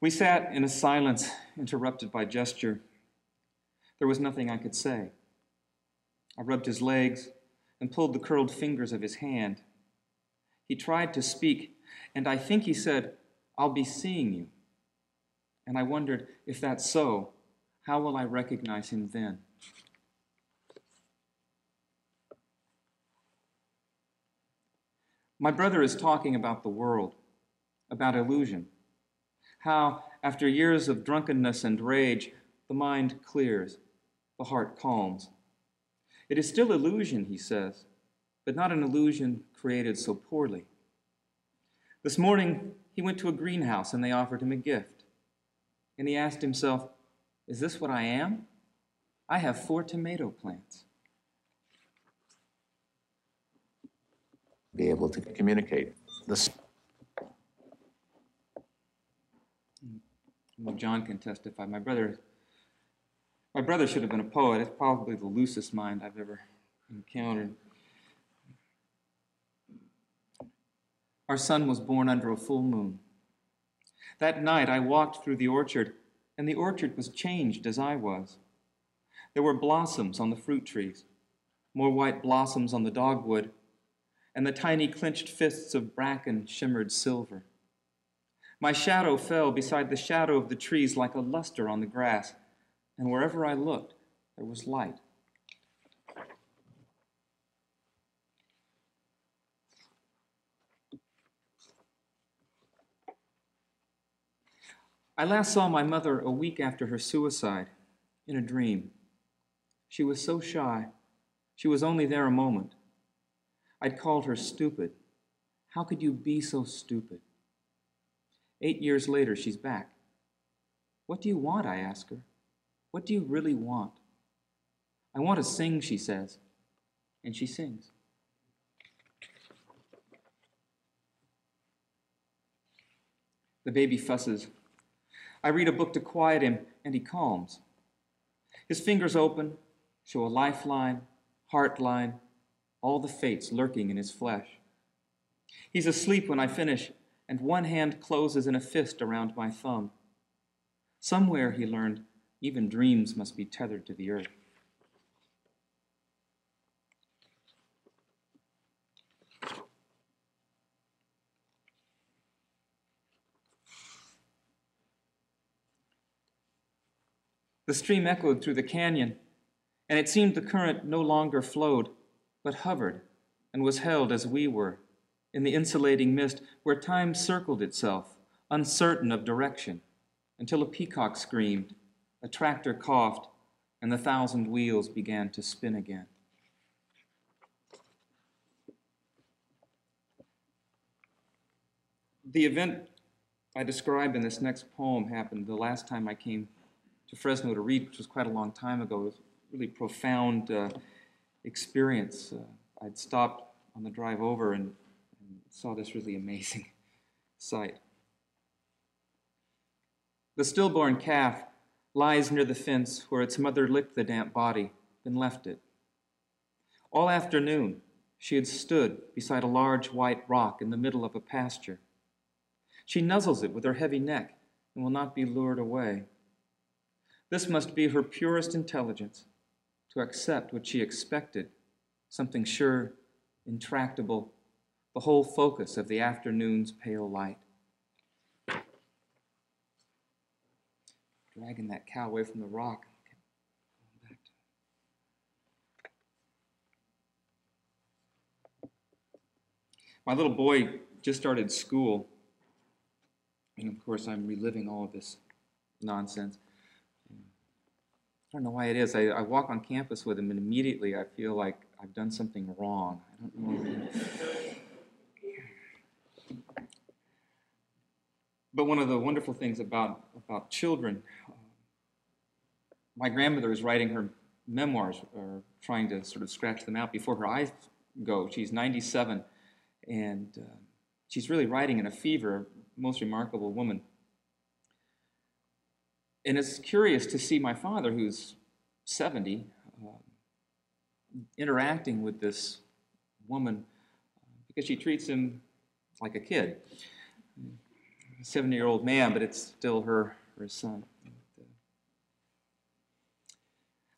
We sat in a silence interrupted by gesture. There was nothing I could say. I rubbed his legs and pulled the curled fingers of his hand. He tried to speak, and I think he said, "I'll be seeing you." And I wondered, if that's so, how will I recognize him then? My brother is talking about the world, about illusion, how, after years of drunkenness and rage, the mind clears, the heart calms. It is still illusion, he says, but not an illusion created so poorly. This morning, he went to a greenhouse and they offered him a gift. And he asked himself, is this what I am? I have 4 tomato plants. Be able to communicate this. Well, John can testify. My brother should have been a poet. It's probably the loosest mind I've ever encountered. Our son was born under a full moon. That night I walked through the orchard, and the orchard was changed as I was. There were blossoms on the fruit trees, more white blossoms on the dogwood, and the tiny clenched fists of bracken shimmered silver. My shadow fell beside the shadow of the trees like a luster on the grass, and wherever I looked, there was light. I last saw my mother a week after her suicide, in a dream. She was so shy. She was only there a moment. I'd called her stupid. How could you be so stupid? 8 years later, she's back. What do you want, I ask her. What do you really want? I want to sing, she says, and she sings. The baby fusses. I read a book to quiet him, and he calms. His fingers open, show a lifeline, heart line, all the fates lurking in his flesh. He's asleep when I finish, and one hand closes in a fist around my thumb. Somewhere, he learned, even dreams must be tethered to the earth. The stream echoed through the canyon, and it seemed the current no longer flowed, but hovered and was held as we were, in the insulating mist where time circled itself, uncertain of direction, until a peacock screamed, a tractor coughed, and the 1,000 wheels began to spin again. The event I described in this next poem happened the last time I came to Fresno to read, which was quite a long time ago. It was a really profound experience. I'd stopped on the drive over and saw this really amazing sight. The stillborn calf lies near the fence where its mother licked the damp body, then left it. All afternoon, she had stood beside a large white rock in the middle of a pasture. She nuzzles it with her heavy neck and will not be lured away. This must be her purest intelligence, to accept what she expected, something sure, intractable, the whole focus of the afternoon's pale light. Dragging that cow away from the rock. My little boy just started school, and of course I'm reliving all of this nonsense. I don't know why it is. I walk on campus with him, and immediately I feel like I've done something wrong. I don't know. But one of the wonderful things about children, my grandmother is writing her memoirs, or trying to sort of scratch them out before her eyes go. She's 97, and she's really writing in a fever, a most remarkable woman. And it's curious to see my father, who's 70, interacting with this woman because she treats him like a kid. A 70-year-old man, but it's still her son.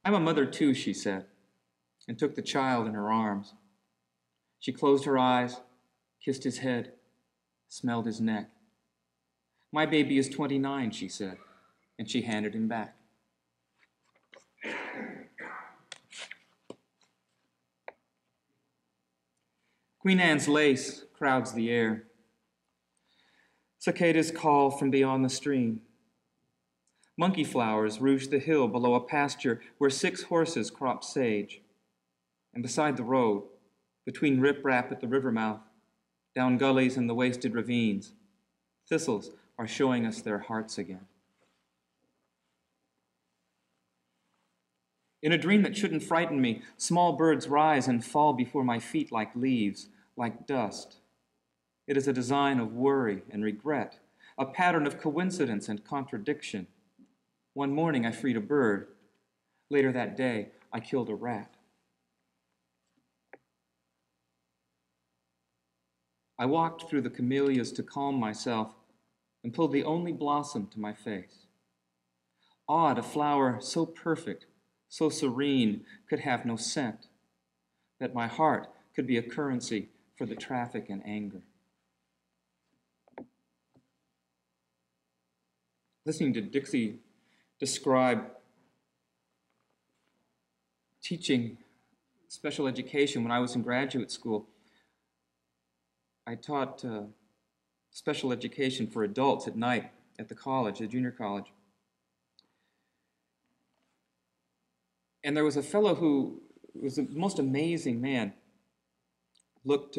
I'm a mother too, she said, and took the child in her arms. She closed her eyes, kissed his head, smelled his neck. My baby is 29, she said, and she handed him back. Queen Anne's lace crowds the air. Cicadas call from beyond the stream. Monkey flowers rouge the hill below a pasture where 6 horses crop sage. And beside the road, between riprap at the river mouth, down gullies and the wasted ravines, thistles are showing us their hearts again. In a dream that shouldn't frighten me, small birds rise and fall before my feet like leaves, like dust. It is a design of worry and regret, a pattern of coincidence and contradiction. One morning I freed a bird. Later that day, I killed a rat. I walked through the camellias to calm myself and pulled the only blossom to my face. Odd, a flower so perfect, so serene, could have no scent, that my heart could be a currency for the traffic and anger. Listening to Dixie describe teaching special education when I was in graduate school, I taught special education for adults at night at the college, the junior college. And there was a fellow who was the most amazing man, looked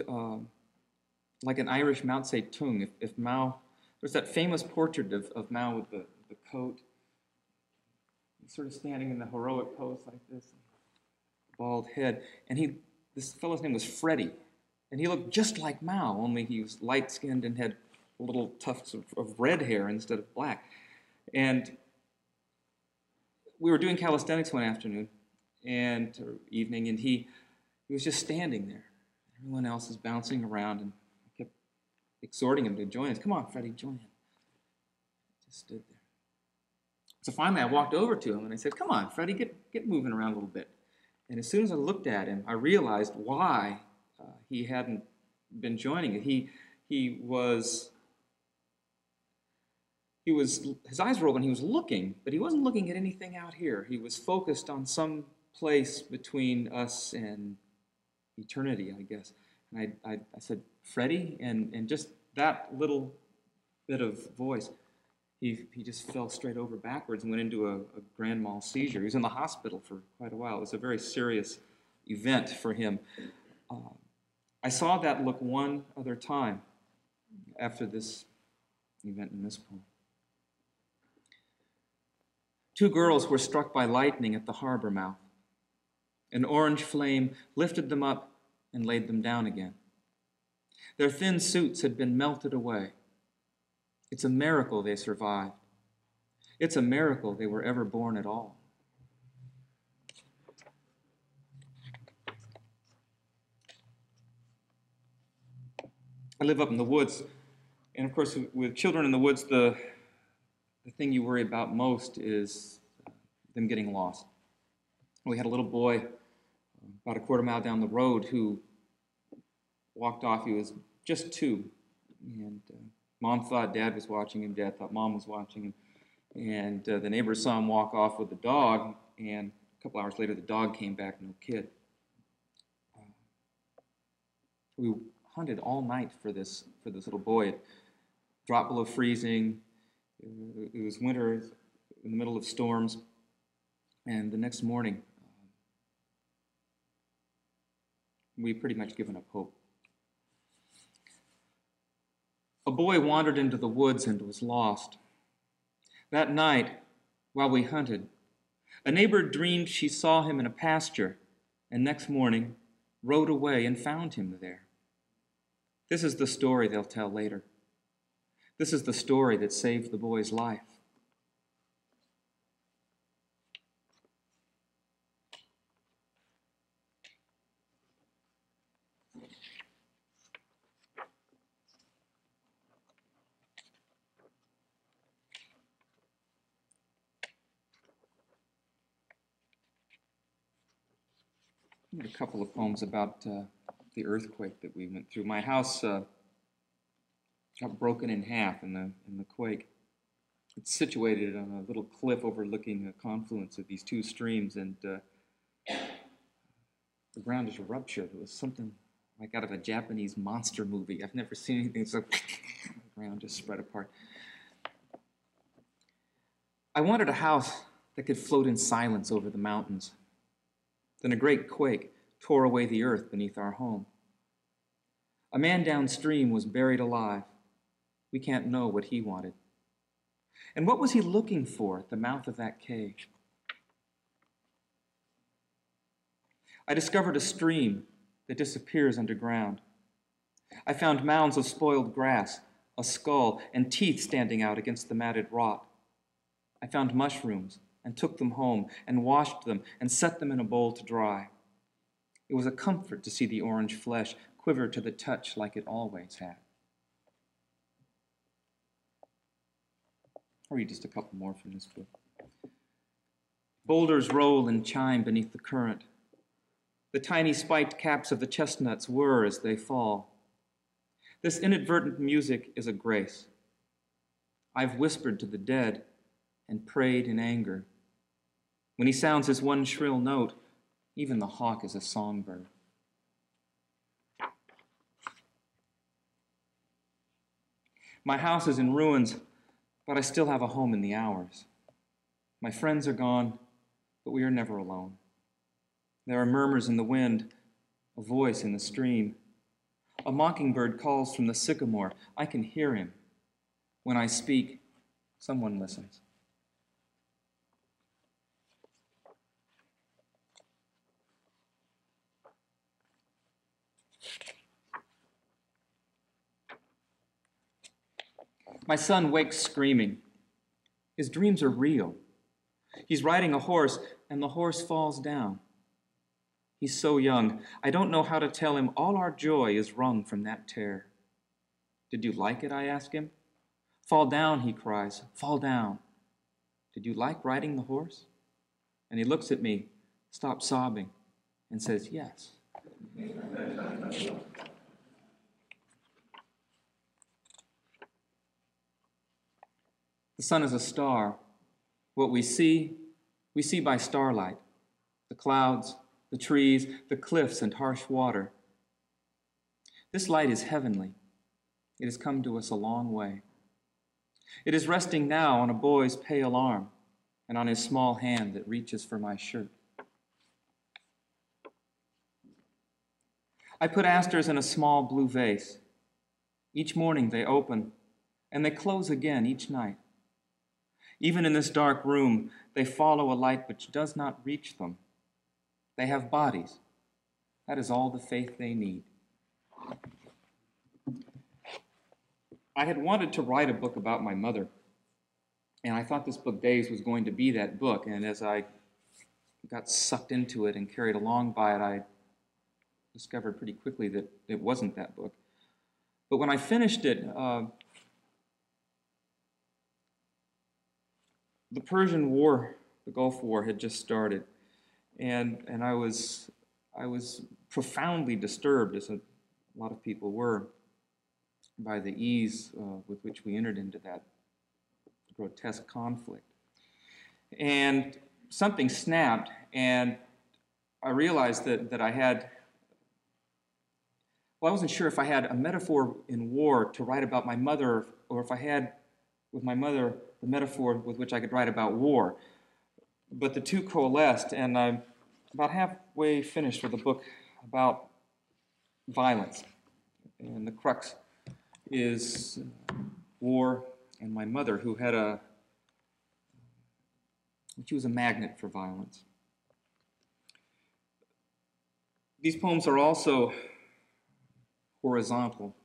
like an Irish Mao Zedong. If Mao, there's that famous portrait of Mao with the coat, sort of standing in the heroic pose like this, bald head. And this fellow's name was Freddie, and he looked just like Mao, only he was light-skinned and had little tufts of red hair instead of black. And we were doing calisthenics one afternoon or evening, and he was just standing there. Everyone else is bouncing around, and I kept exhorting him to join us. Come on, Freddie, join in. He just stood there. So finally I walked over to him and I said, come on, Freddie, get moving around a little bit. And as soon as I looked at him, I realized why he hadn't been joining it. His eyes were open, he was looking, but he wasn't looking at anything out here. He was focused on some place between us and eternity, I guess. And I said, Freddie, and just that little bit of voice, he just fell straight over backwards and went into a grand mal seizure. He was in the hospital for quite a while. It was a very serious event for him. I saw that look one other time after this event in this poem. Two girls were struck by lightning at the harbor mouth. An orange flame lifted them up and laid them down again. Their thin suits had been melted away. It's a miracle they survived. It's a miracle they were ever born at all. I live up in the woods, and of course with children in the woods, the thing you worry about most is them getting lost. We had a little boy about a quarter mile down the road who walked off. He was just 2, and Mom thought Dad was watching him. Dad thought Mom was watching him. And the neighbors saw him walk off with the dog, and a couple hours later the dog came back, no kid. We hunted all night for this little boy. It dropped below freezing. It was winter in the middle of storms. And the next morning, we pretty much given up hope. A boy wandered into the woods and was lost. That night, while we hunted, a neighbor dreamed she saw him in a pasture, and next morning rode away and found him there. This is the story they'll tell later. This is the story that saved the boy's life. I have a couple of poems about the earthquake that we went through. My house got broken in half in the quake. It's situated on a little cliff overlooking a confluence of these two streams, and the ground is ruptured. It was something like out of a Japanese monster movie. I've never seen anything so the ground just spread apart. I wanted a house that could float in silence over the mountains. Then a great quake tore away the earth beneath our home. A man downstream was buried alive. We can't know what he wanted. And what was he looking for at the mouth of that cave? I discovered a stream that disappears underground. I found mounds of spoiled grass, a skull, and teeth standing out against the matted rock. I found mushrooms and took them home and washed them and set them in a bowl to dry. It was a comfort to see the orange flesh quiver to the touch like it always had. I'll read just a couple more from this book. Boulders roll and chime beneath the current. The tiny spiked caps of the chestnuts whir as they fall. This inadvertent music is a grace. I've whispered to the dead and prayed in anger. When he sounds his one shrill note, even the hawk is a songbird. My house is in ruins, but I still have a home in the hours. My friends are gone, but we are never alone. There are murmurs in the wind, a voice in the stream. A mockingbird calls from the sycamore. I can hear him. When I speak, someone listens. My son wakes screaming. His dreams are real. He's riding a horse, and the horse falls down. He's so young, I don't know how to tell him all our joy is wrung from that tear. Did you like it, I ask him. Fall down, he cries, fall down. Did you like riding the horse? And he looks at me, stops sobbing, and says, yes. The sun is a star. What we see by starlight. The clouds, the trees, the cliffs, and harsh water. This light is heavenly. It has come to us a long way. It is resting now on a boy's pale arm and on his small hand that reaches for my shirt. I put asters in a small blue vase. Each morning they open, and they close again each night. Even in this dark room, they follow a light which does not reach them. They have bodies. That is all the faith they need. I had wanted to write a book about my mother, and I thought this book, Days, was going to be that book. And as I got sucked into it and carried along by it, I discovered pretty quickly that it wasn't that book. But when I finished it, the Persian War, the Gulf War, had just started, and I was profoundly disturbed, as a lot of people were, by the ease with which we entered into that grotesque conflict. And something snapped, and I realized that I had, well, I wasn't sure if I had a metaphor in war to write about my mother, or if I had, with my mother, the metaphor with which I could write about war. But the two coalesced, and I'm about halfway finished with a book about violence. And the crux is war and my mother, who had she was a magnet for violence. These poems are also horizontal.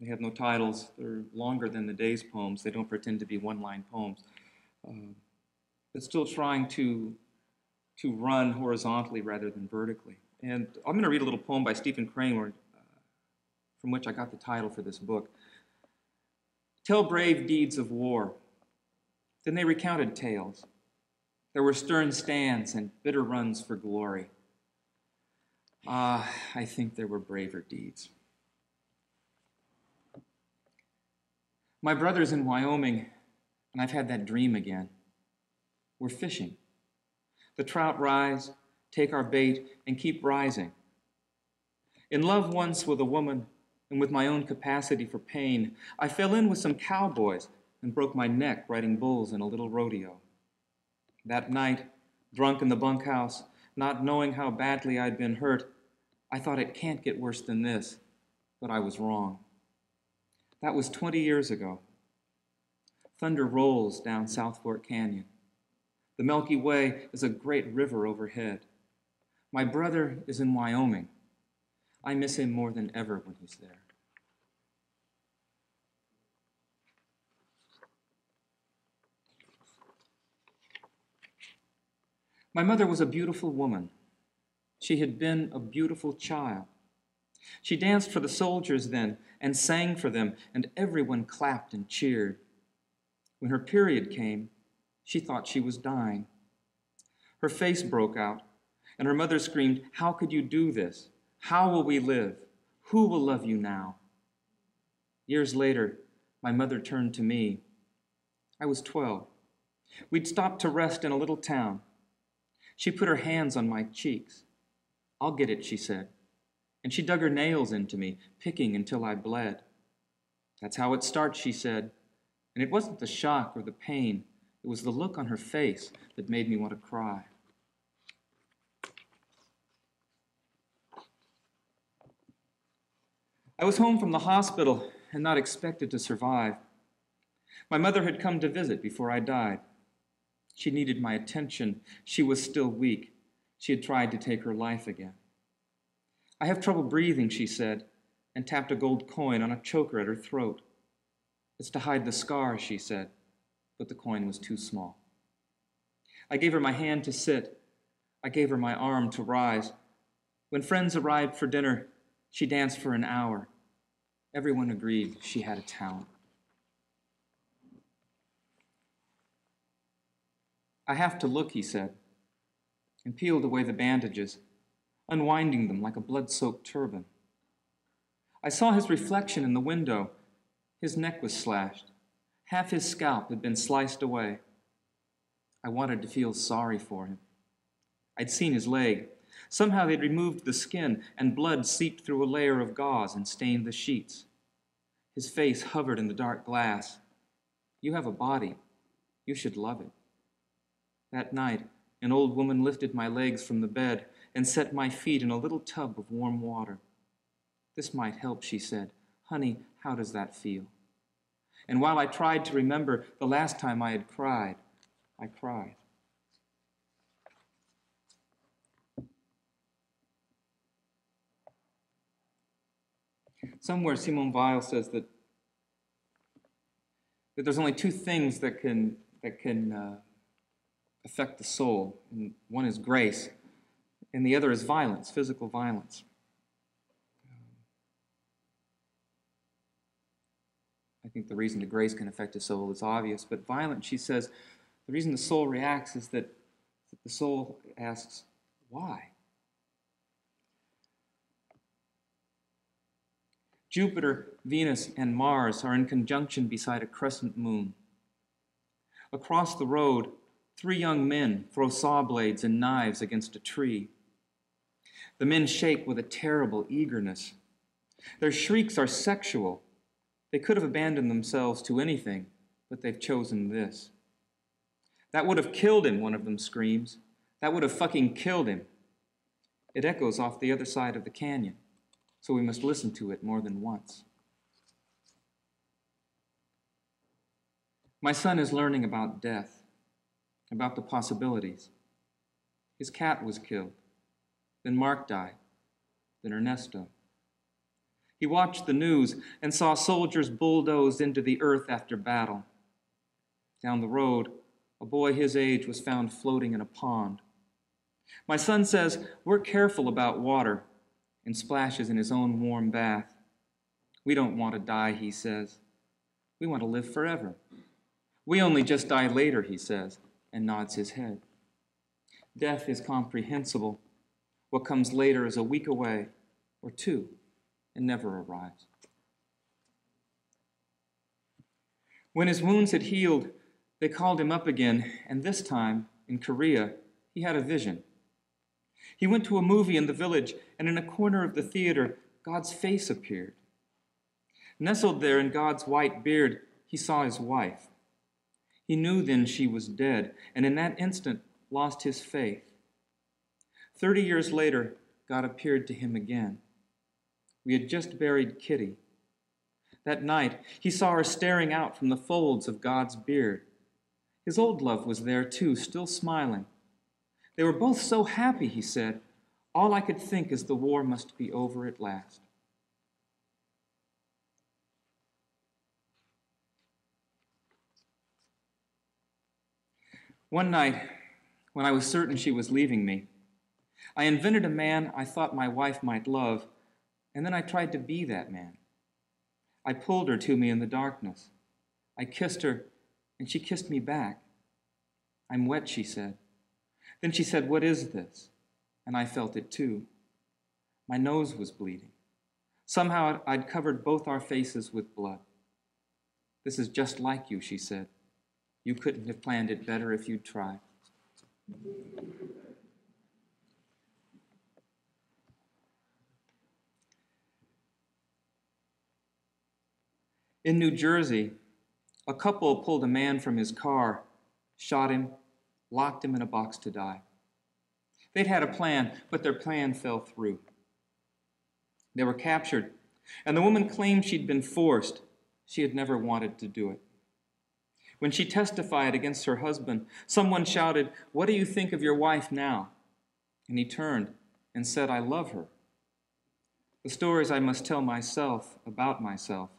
They have no titles. They're longer than the Days poems. They don't pretend to be one-line poems. But still trying to run horizontally rather than vertically. And I'm going to read a little poem by Stephen Kramer, from which I got the title for this book. Tell brave deeds of war. Then they recounted tales. There were stern stands and bitter runs for glory. I think there were braver deeds. My brother's in Wyoming, and I've had that dream again. We're fishing. The trout rise, take our bait, and keep rising. In love once with a woman, and with my own capacity for pain, I fell in with some cowboys and broke my neck riding bulls in a little rodeo. That night, drunk in the bunkhouse, not knowing how badly I'd been hurt, I thought it can't get worse than this, but I was wrong. That was 20 years ago. Thunder rolls down South Fork Canyon. The Milky Way is a great river overhead. My brother is in Wyoming. I miss him more than ever when he's there. My mother was a beautiful woman. She had been a beautiful child. She danced for the soldiers then and sang for them, and everyone clapped and cheered. When her period came, she thought she was dying. Her face broke out, and her mother screamed, "How could you do this? How will we live? Who will love you now?" Years later, my mother turned to me. I was 12. We'd stopped to rest in a little town. She put her hands on my cheeks. "I'll get it," she said. And she dug her nails into me, picking until I bled. "That's how it starts," she said. And it wasn't the shock or the pain, it was the look on her face that made me want to cry. I was home from the hospital and not expected to survive. My mother had come to visit before I died. She needed my attention. She was still weak. She had tried to take her life again. I have trouble breathing, she said, and tapped a gold coin on a choker at her throat. It's to hide the scar, she said, but the coin was too small. I gave her my hand to sit. I gave her my arm to rise. When friends arrived for dinner, she danced for an hour. Everyone agreed she had a talent. I have to look, he said, and peeled away the bandages, unwinding them like a blood-soaked turban. I saw his reflection in the window. His neck was slashed. Half his scalp had been sliced away. I wanted to feel sorry for him. I'd seen his leg. Somehow they'd removed the skin, and blood seeped through a layer of gauze and stained the sheets. His face hovered in the dark glass. You have a body. You should love it. That night, an old woman lifted my legs from the bed and set my feet in a little tub of warm water. This might help, she said. Honey, how does that feel? And while I tried to remember the last time I had cried, I cried. Somewhere Simone Weil says that there's only two things that can affect the soul. And one is grace, and the other is violence, physical violence. I think the reason that grace can affect the soul is obvious, but violence, she says, the reason the soul reacts is that the soul asks, why? Jupiter, Venus, and Mars are in conjunction beside a crescent moon. Across the road, 3 young men throw saw blades and knives against a tree. The men shake with a terrible eagerness. Their shrieks are sexual. They could have abandoned themselves to anything, but they've chosen this. That would have killed him, one of them screams. That would have fucking killed him. It echoes off the other side of the canyon, so we must listen to it more than once. My son is learning about death, about the possibilities. His cat was killed. Then Mark died. Then Ernesto. He watched the news and saw soldiers bulldozed into the earth after battle. Down the road, a boy his age was found floating in a pond. My son says, we're careful about water, and splashes in his own warm bath. We don't want to die, he says. We want to live forever. We only just die later, he says, and nods his head. Death is comprehensible. What comes later is a week away, or 2, and never arrives. When his wounds had healed, they called him up again, and this time, in Korea, he had a vision. He went to a movie in the village, and in a corner of the theater, God's face appeared. Nestled there in God's white beard, he saw his wife. He knew then she was dead, and in that instant lost his faith. 30 years later, God appeared to him again. We had just buried Kitty. That night, he saw her staring out from the folds of God's beard. His old love was there too, still smiling. They were both so happy, he said. All I could think is the war must be over at last. One night, when I was certain she was leaving me, I invented a man I thought my wife might love, and then I tried to be that man. I pulled her to me in the darkness. I kissed her, and she kissed me back. I'm wet, she said. Then she said, what is this? And I felt it too. My nose was bleeding. Somehow I'd covered both our faces with blood. This is just like you, she said. You couldn't have planned it better if you'd tried. In New Jersey, A couple pulled a man from his car, shot him, locked him in a box to die. They'd had a plan, but their plan fell through. They were captured, and the woman claimed she'd been forced. She had never wanted to do it. When she testified against her husband, someone shouted, "What do you think of your wife now?" And he turned and said, "I love her." The stories I must tell myself about myself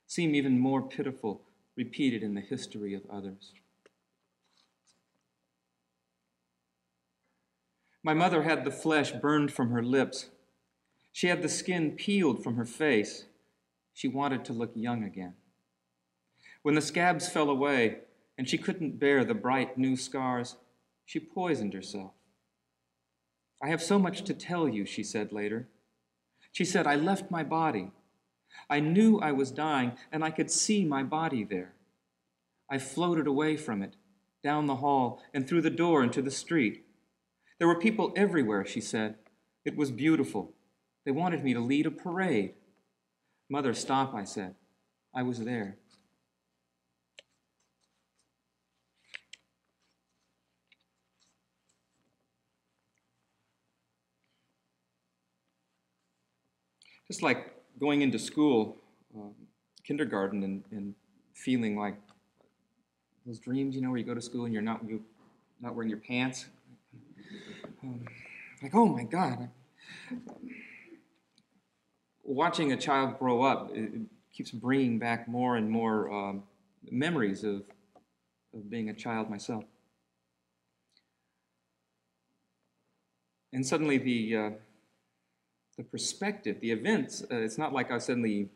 seem even more pitiful, repeated in the history of others. My mother had the flesh burned from her lips. She had the skin peeled from her face. She wanted to look young again. When the scabs fell away and she couldn't bear the bright new scars, she poisoned herself. "I have so much to tell you," she said later. She said, "I left my body. I knew I was dying, and I could see my body there. I floated away from it, down the hall and through the door into the street. There were people everywhere," she said. "It was beautiful. They wanted me to lead a parade." "Mother, stop," I said. "I was there." Just like going into school, kindergarten, and feeling like those dreams, where you go to school and you're not wearing your pants. Like, oh my God. Watching a child grow up, it keeps bringing back more and more memories of being a child myself. And suddenly the perspective, the events, it's not like I suddenly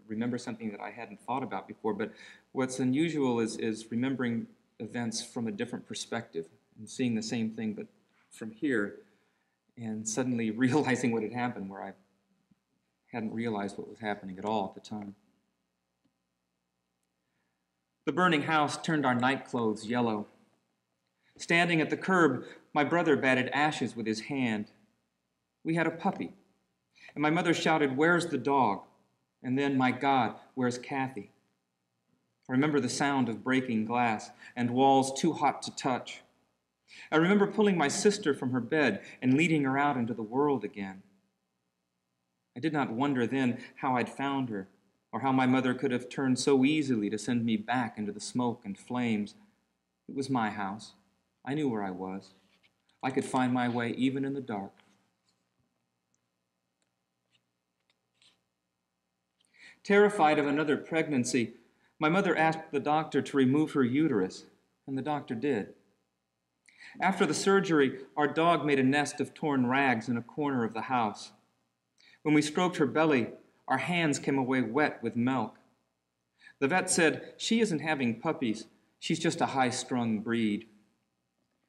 remember something that I hadn't thought about before, but what's unusual is remembering events from a different perspective and seeing the same thing but from here, and suddenly realizing what had happened where I hadn't realized what was happening at all at the time. The burning house turned our nightclothes yellow. Standing at the curb, my brother batted ashes with his hand. We had a puppy. And my mother shouted, "Where's the dog?" And then, "My God, where's Kathy?" I remember the sound of breaking glass and walls too hot to touch. I remember pulling my sister from her bed and leading her out into the world again. I did not wonder then how I'd found her, or how my mother could have turned so easily to send me back into the smoke and flames. It was my house. I knew where I was. I could find my way even in the dark. Terrified of another pregnancy, my mother asked the doctor to remove her uterus, and the doctor did. After the surgery, our dog made a nest of torn rags in a corner of the house. When we stroked her belly, our hands came away wet with milk. The vet said, "She isn't having puppies. She's just a high-strung breed."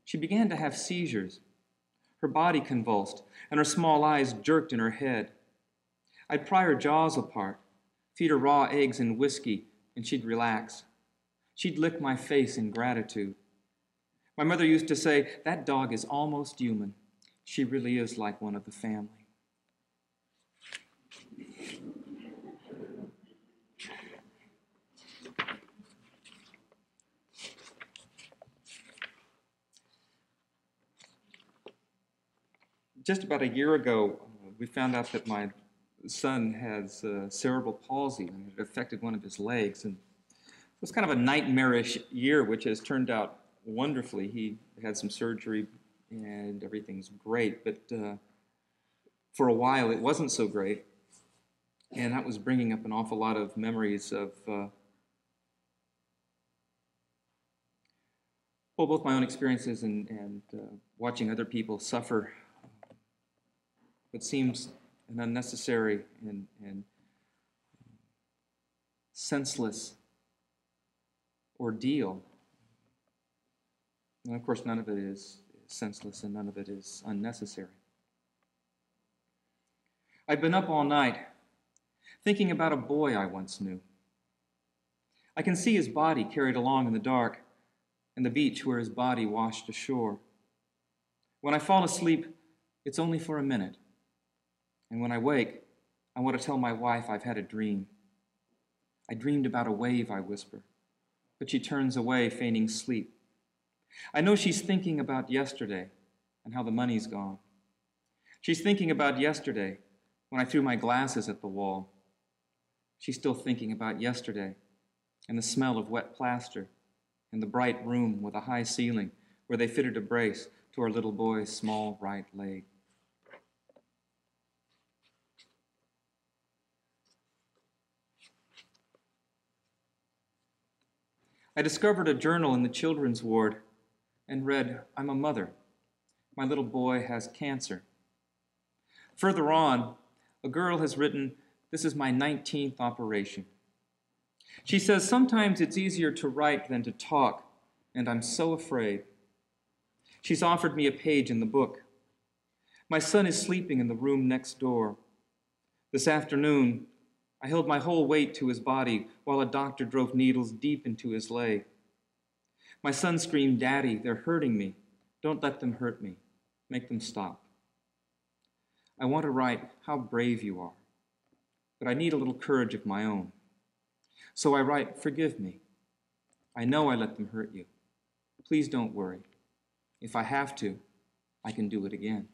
She began to have seizures. Her body convulsed, and her small eyes jerked in her head. I'd pry her jaws apart, feed her raw eggs and whiskey, and she'd relax. She'd lick my face in gratitude. My mother used to say, "That dog is almost human. She really is like one of the family." Just about a year ago, we found out that my son has cerebral palsy, and it affected one of his legs. And it was kind of a nightmarish year, which has turned out wonderfully. He had some surgery, and everything's great. But for a while, it wasn't so great. And that was bringing up an awful lot of memories of, both my own experiences and watching other people suffer what seems an unnecessary and senseless ordeal. And of course, none of it is senseless and none of it is unnecessary. I'd been up all night thinking about a boy I once knew. I can see his body carried along in the dark and the beach where his body washed ashore. When I fall asleep, it's only for a minute. And when I wake, I want to tell my wife I've had a dream. I dreamed about a wave, I whisper. but she turns away, feigning sleep. I know she's thinking about yesterday and how the money's gone. She's thinking about yesterday when I threw my glasses at the wall. She's still thinking about yesterday and the smell of wet plaster in the bright room with a high ceiling where they fitted a brace to our little boy's small right leg. I discovered a journal in the children's ward and read, "I'm a mother. My little boy has cancer." Further on, a girl has written, "This is my 19th operation." She says, "Sometimes it's easier to write than to talk, and I'm so afraid." She's offered me a page in the book. My son is sleeping in the room next door. This afternoon, I held my whole weight to his body while a doctor drove needles deep into his leg. My son screamed, "Daddy, they're hurting me. Don't let them hurt me. Make them stop." I want to write, "How brave you are," but I need a little courage of my own. So I write, "Forgive me. I know I let them hurt you. Please don't worry. If I have to, I can do it again."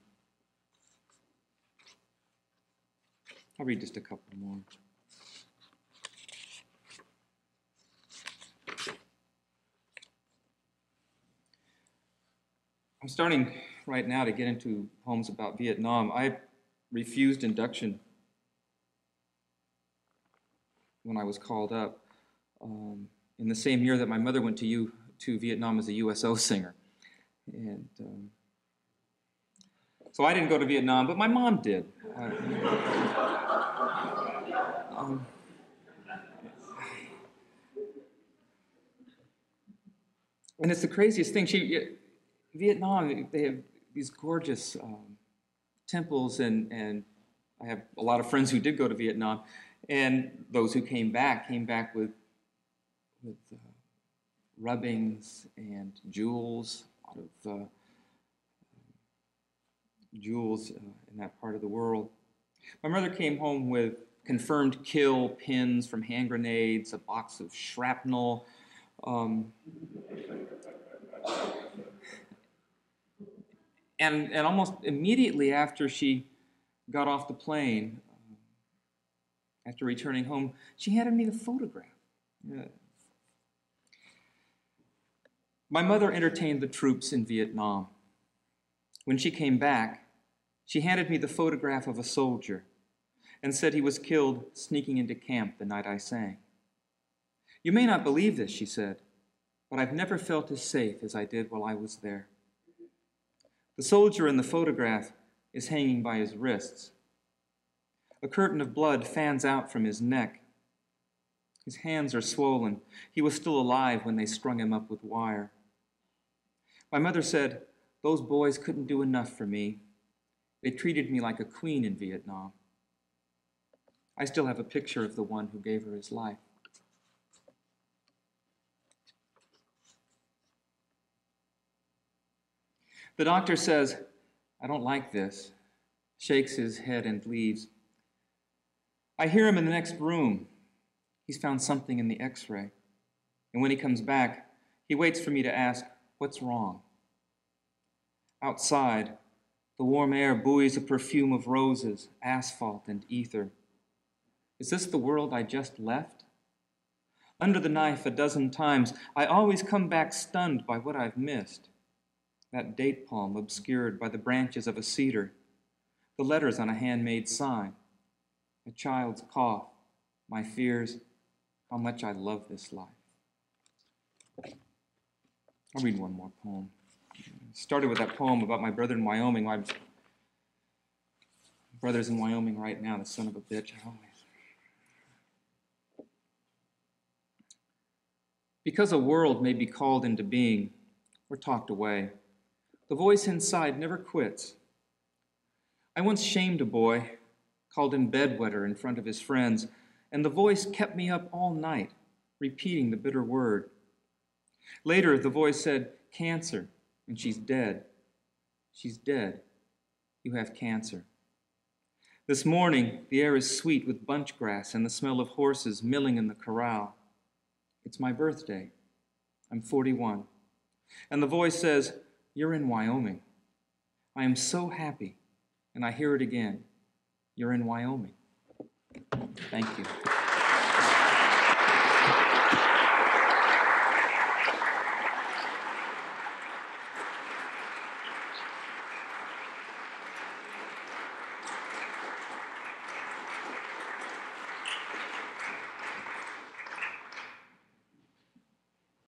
I'll read just a couple more. I'm starting right now to get into poems about Vietnam. I refused induction when I was called up in the same year that my mother went to Vietnam as a USO singer. And so I didn't go to Vietnam, but my mom did. And it's the craziest thing. Vietnam, they have these gorgeous temples, and I have a lot of friends who did go to Vietnam, and those who came back with rubbings and jewels, a lot of jewels in that part of the world. My mother came home with confirmed kill pins from hand grenades, a box of shrapnel, and almost immediately after she got off the plane, after returning home, she handed me the photograph. My mother entertained the troops in Vietnam. When she came back, she handed me the photograph of a soldier and said he was killed sneaking into camp the night I sang. "You may not believe this," she said, "but I've never felt as safe as I did while I was there." The soldier in the photograph is hanging by his wrists. A curtain of blood fans out from his neck. His hands are swollen. He was still alive when they strung him up with wire. My mother said, "Those boys couldn't do enough for me. They treated me like a queen in Vietnam." I still have a picture of the one who gave her his life. The doctor says, "I don't like this," shakes his head and leaves. I hear him in the next room. He's found something in the x-ray. And when he comes back, he waits for me to ask, "What's wrong?" Outside, the warm air buoys a perfume of roses, asphalt, and ether. Is this the world I just left? Under the knife a dozen times, I always come back stunned by what I've missed. That date palm obscured by the branches of a cedar, the letters on a handmade sign, a child's cough, my fears, how much I love this life. I'll read one more poem. Started with that poem about my brother in Wyoming. My brother's in Wyoming right now, the son of a bitch. Because a world may be called into being or talked away, the voice inside never quits. I once shamed a boy, called him bedwetter in front of his friends, and the voice kept me up all night, repeating the bitter word. Later, the voice said, "Cancer, and she's dead. She's dead. You have cancer." This morning, the air is sweet with bunch grass and the smell of horses milling in the corral. It's my birthday. I'm 41. And the voice says, you're in Wyoming. I am so happy. And I hear it again. You're in Wyoming. Thank you.